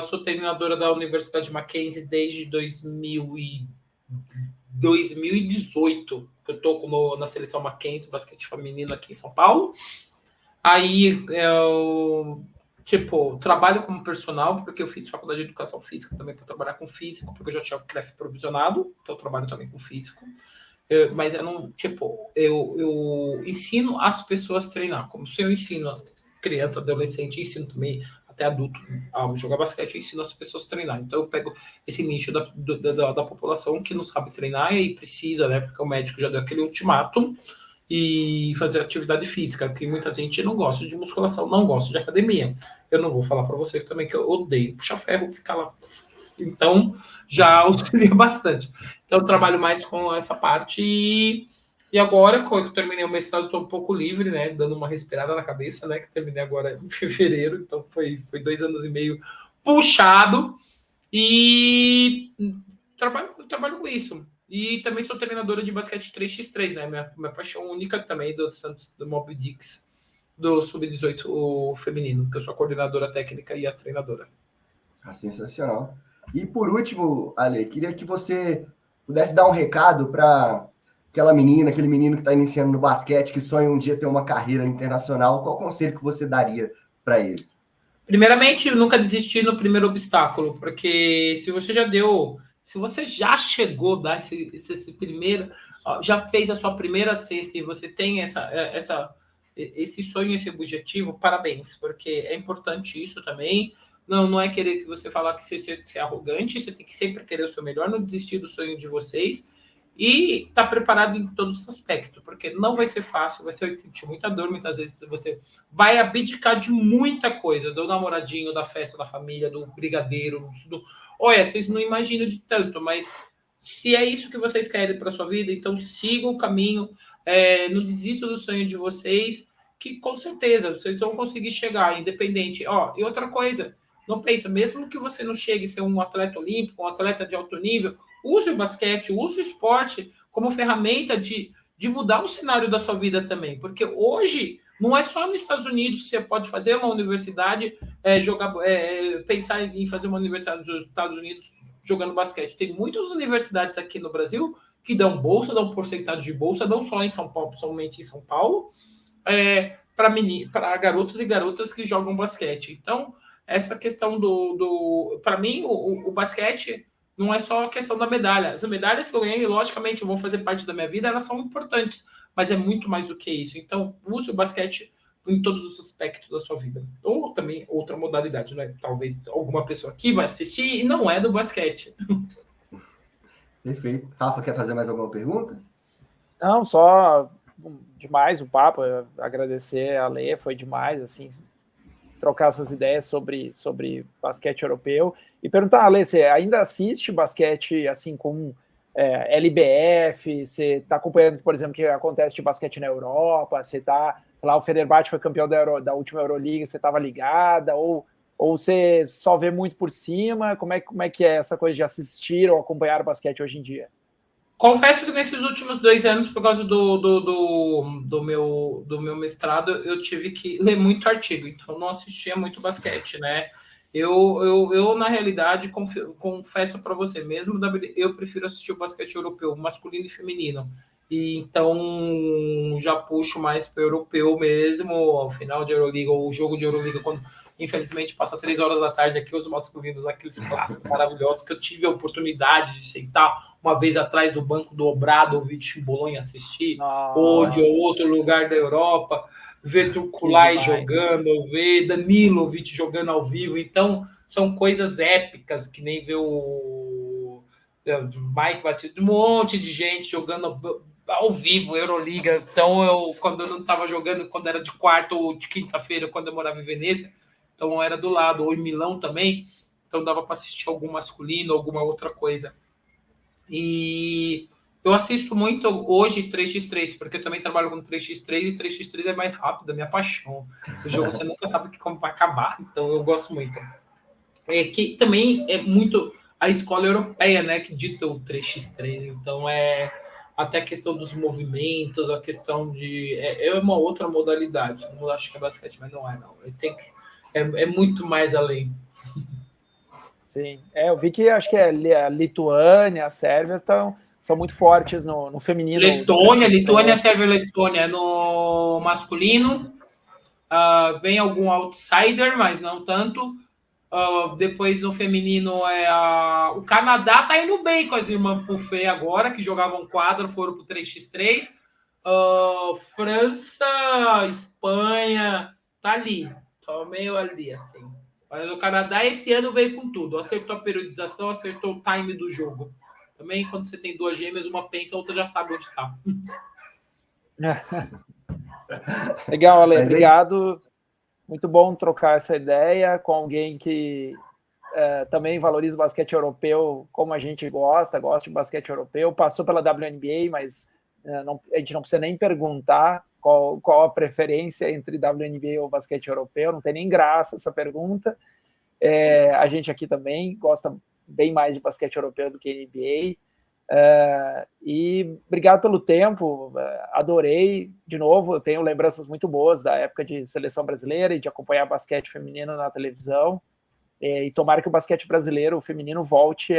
Sou treinadora da Universidade Mackenzie desde 2018, que eu estou na seleção Mackenzie, basquete feminino aqui em São Paulo. Aí eu trabalho como personal, porque eu fiz faculdade de educação física também para trabalhar com físico, porque eu já tinha o CREF provisionado, então eu trabalho também com físico. Mas eu não, eu ensino as pessoas a treinar, como se eu ensino criança, adolescente, ensino também até adulto a jogar basquete, eu ensino as pessoas a treinar. Então eu pego esse nicho da população que não sabe treinar e precisa, né, porque o médico já deu aquele ultimato, e fazer atividade física, que muita gente não gosta de musculação, não gosta de academia. Eu não vou falar para você também que eu odeio puxar ferro, ficar lá. Então, já auxilia bastante. Então, eu trabalho mais com essa parte e agora, quando eu terminei o mestrado, estou um pouco livre, né, dando uma respirada na cabeça, né, que terminei agora em fevereiro, então foi 2 anos e meio puxado e trabalho com isso. E também sou treinadora de basquete 3x3, né? Minha paixão única também do Santos, do Moby Dicks, do Sub-18 feminino, que eu sou a coordenadora técnica e a treinadora. Sensacional. E por último, Ale, queria que você pudesse dar um recado para aquele menino que está iniciando no basquete, que sonha um dia ter uma carreira internacional. Qual conselho que você daria para eles? Primeiramente, nunca desistir no primeiro obstáculo, porque se você já chegou, dar esse primeiro, já fez a sua primeira cesta e você tem esse sonho, esse objetivo, parabéns, porque é importante isso também. Não é querer que você falar que você é arrogante, você tem que sempre querer o seu melhor, não desistir do sonho de vocês e estar preparado em todos os aspectos, porque não vai ser fácil, você vai sentir muita dor, muitas vezes você vai abdicar de muita coisa, do namoradinho, da festa da família, do brigadeiro, olha, vocês não imaginam de tanto, mas se é isso que vocês querem para sua vida, então sigam o caminho, não desistam do sonho de vocês, que com certeza vocês vão conseguir chegar, independente. E outra coisa, não pensa, mesmo que você não chegue a ser um atleta olímpico, um atleta de alto nível, use o basquete, use o esporte como ferramenta de mudar o cenário da sua vida também, porque hoje não é só nos Estados Unidos que você pode fazer uma universidade, pensar em fazer uma universidade nos Estados Unidos jogando basquete. Tem muitas universidades aqui no Brasil que dão bolsa, dão porcentagem de bolsa, não só em São Paulo, somente em São Paulo, para garotos e garotas que jogam basquete. Então, essa questão para mim, o basquete não é só a questão da medalha. As medalhas que eu ganhei, logicamente, vão fazer parte da minha vida, elas são importantes, mas é muito mais do que isso. Então, use o basquete em todos os aspectos da sua vida. Ou também outra modalidade, né? Talvez alguma pessoa aqui vai assistir e não é do basquete. Perfeito. Rafa, quer fazer mais alguma pergunta? Não, só demais o papo, agradecer a Lê, foi demais, assim, trocar essas ideias sobre basquete europeu e perguntar, Ale, você ainda assiste basquete assim com LBF, você está acompanhando, por exemplo, o que acontece de basquete na Europa, você está lá, o Fenerbahçe foi campeão da última Euroliga, você estava ligada, ou você só vê muito por cima? Como é que é essa coisa de assistir ou acompanhar o basquete hoje em dia? Confesso que nesses últimos 2 anos, por causa do meu mestrado, eu tive que ler muito artigo, então não assistia muito basquete, né? Eu na realidade, confesso para você mesmo, eu prefiro assistir o basquete europeu, masculino e feminino. E então já puxo mais para o europeu mesmo, ao final de Euroliga, ou o jogo de Euroliga, quando infelizmente passa 3 horas da tarde aqui, os masculinos, aqueles clássicos maravilhosos que eu tive a oportunidade de sentar uma vez atrás do banco do Obradovic em Bolonha assistir, ou de outro lugar da Europa, ver Turkulai jogando, ver Danilovic jogando ao vivo. Então, são coisas épicas, que nem ver o Mike Batista, um monte de gente jogando ao vivo, Euroliga. Então, quando eu não estava jogando, quando era de quarta ou de quinta-feira, quando eu morava em Veneza, então era do lado, ou em Milão também, então dava para assistir algum masculino, alguma outra coisa. E eu assisto muito hoje 3x3, porque eu também trabalho com 3x3 e 3x3 é mais rápido, é minha paixão. O jogo você nunca sabe como vai acabar, então eu gosto muito. Que também é muito a escola europeia, né, que dita o 3x3, então até a questão dos movimentos, a questão de... É uma outra modalidade, não acho que é basquete, mas não. É muito mais além. Sim, eu vi que acho que a Lituânia, a Sérvia são muito fortes no feminino. Lituânia, Sérvia e Letônia no masculino. Vem algum outsider, mas não tanto. Depois no feminino o Canadá tá indo bem com as irmãs Puffet agora, que jogavam quadra, foram pro 3x3. França, Espanha, tá ali. Tô meio ali, assim. Mas o Canadá esse ano veio com tudo. Acertou a periodização, acertou o time do jogo. Também, quando você tem 2 gêmeas, uma pensa, a outra já sabe onde tá. Legal, Ale. Obrigado. Muito bom trocar essa ideia com alguém que também valoriza o basquete europeu como a gente gosta de basquete europeu. Passou pela WNBA, mas a gente não precisa nem perguntar qual a preferência entre WNBA ou basquete europeu. Não tem nem graça essa pergunta. A gente aqui também gosta bem mais de basquete europeu do que NBA. E obrigado pelo tempo, adorei. De novo, eu tenho lembranças muito boas da época de seleção brasileira e de acompanhar basquete feminino na televisão, e tomara que o basquete brasileiro, o feminino, volte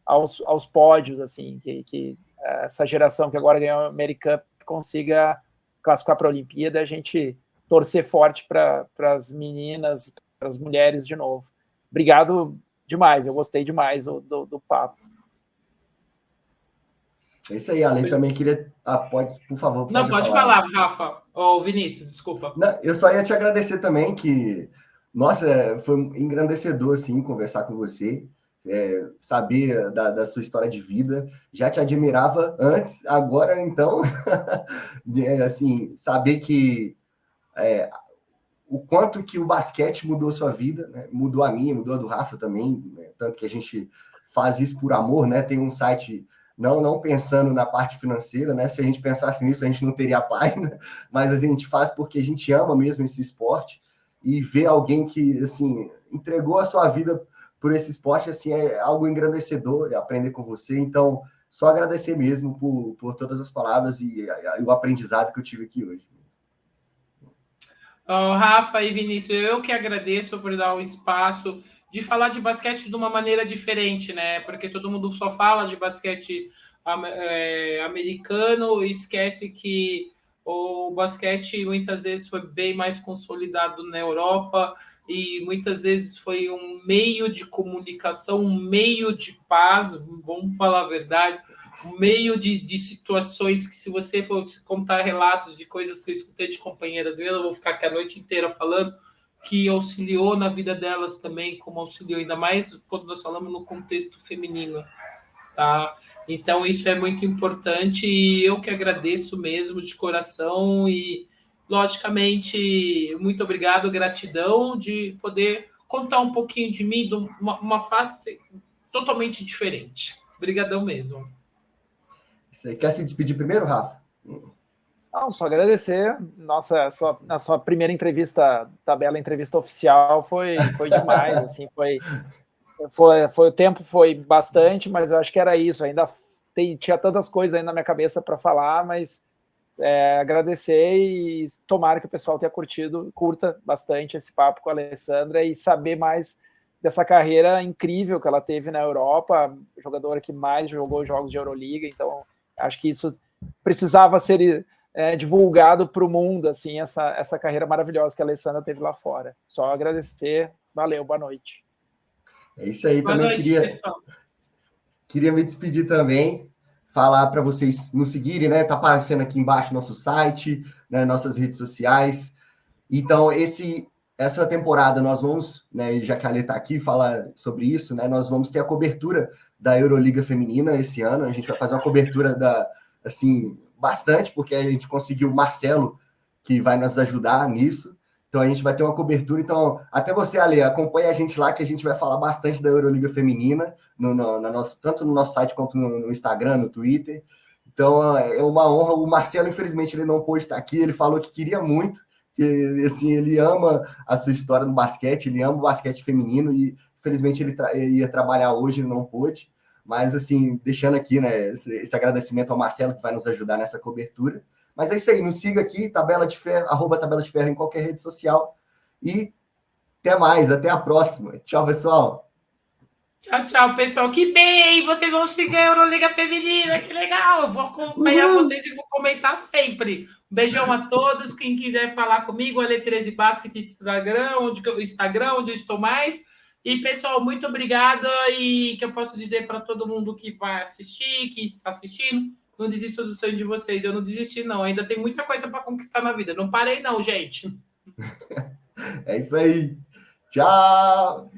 aos pódios, assim, que essa geração que agora ganhou a American Cup consiga classificar para a Olimpíada, a gente torcer forte para as meninas, para as mulheres de novo. Obrigado demais, eu gostei demais do papo. É isso aí, Ale, também queria... pode, por favor, pode falar, Rafa. Vinícius, desculpa. Não, eu só ia te agradecer também, que, nossa, foi engrandecedor, assim, conversar com você, saber da sua história de vida. Já te admirava antes, agora, então, assim, saber que o quanto que o basquete mudou sua vida, né? Mudou a minha, mudou a do Rafa também, né? Tanto que a gente faz isso por amor, né? Tem um site... Não pensando na parte financeira, né? Se a gente pensasse nisso, a gente não teria página, mas a gente faz porque a gente ama mesmo esse esporte, e ver alguém que, assim, entregou a sua vida por esse esporte, assim, é algo engrandecedor, aprender com você. Então, só agradecer mesmo por todas as palavras e o aprendizado que eu tive aqui hoje. Rafa e Vinícius, eu que agradeço por dar o espaço de falar de basquete de uma maneira diferente, né? Porque todo mundo só fala de basquete americano e esquece que o basquete muitas vezes foi bem mais consolidado na Europa e muitas vezes foi um meio de comunicação, um meio de paz, vamos falar a verdade, um meio de situações que, se você for contar relatos de coisas que eu escutei de companheiras minhas, eu vou ficar aqui a noite inteira falando, que auxiliou na vida delas também, como auxiliou, ainda mais quando nós falamos no contexto feminino, tá? Então, isso é muito importante e eu que agradeço mesmo de coração e, logicamente, muito obrigado, gratidão de poder contar um pouquinho de mim, de uma face totalmente diferente. Obrigadão mesmo. Você quer se despedir primeiro, Rafa? Não, só agradecer. Nossa, a sua primeira entrevista, tabela entrevista oficial, foi demais. Assim, o tempo foi bastante, mas eu acho que era isso. Ainda tinha tantas coisas aí na minha cabeça para falar, mas agradecer e tomara que o pessoal tenha curta bastante esse papo com a Alessandra e saber mais dessa carreira incrível que ela teve na Europa, jogadora que mais jogou jogos de Euroliga. Então, acho que isso precisava ser divulgado para o mundo, assim, essa carreira maravilhosa que a Alessandra teve lá fora. Só agradecer. Valeu, boa noite. É isso aí. Boa Também noite, queria me despedir também, falar para vocês nos seguirem, né? Tá aparecendo aqui embaixo nosso site, né? Nossas redes sociais. Então, essa temporada nós vamos, né? Já que a Ale tá aqui, falar sobre isso, né? Nós vamos ter a cobertura da Euroliga Feminina esse ano. A gente vai fazer uma cobertura assim, bastante, porque a gente conseguiu o Marcelo, que vai nos ajudar nisso. Então, a gente vai ter uma cobertura. Então, até você, Ale, acompanha a gente lá, que a gente vai falar bastante da Euroliga Feminina, tanto no nosso site quanto no Instagram, no Twitter. Então, é uma honra. O Marcelo, infelizmente, ele não pôde estar aqui. Ele falou que queria muito, que assim, ele ama a sua história no basquete, ele ama o basquete feminino e, infelizmente, ele ia trabalhar hoje, ele não pôde. Mas, assim, deixando aqui, né, esse agradecimento ao Marcelo, que vai nos ajudar nessa cobertura. Mas é isso aí, nos siga aqui, Tabela de Ferro, @Tabela de Ferro em qualquer rede social. E até mais, até a próxima. Tchau, pessoal. Tchau, pessoal. Que bem! Vocês vão seguir a Euroliga Feminina, que legal! Eu vou acompanhar vocês e vou comentar sempre. Um beijão a todos. Quem quiser falar comigo, Ale13 Basket Instagram, onde eu estou mais. E, pessoal, muito obrigada. E que eu posso dizer para todo mundo que vai assistir, que está assistindo, não desista do sonho de vocês. Eu não desisti, não. Ainda tem muita coisa para conquistar na vida. Não parei, não, gente. É isso aí. Tchau!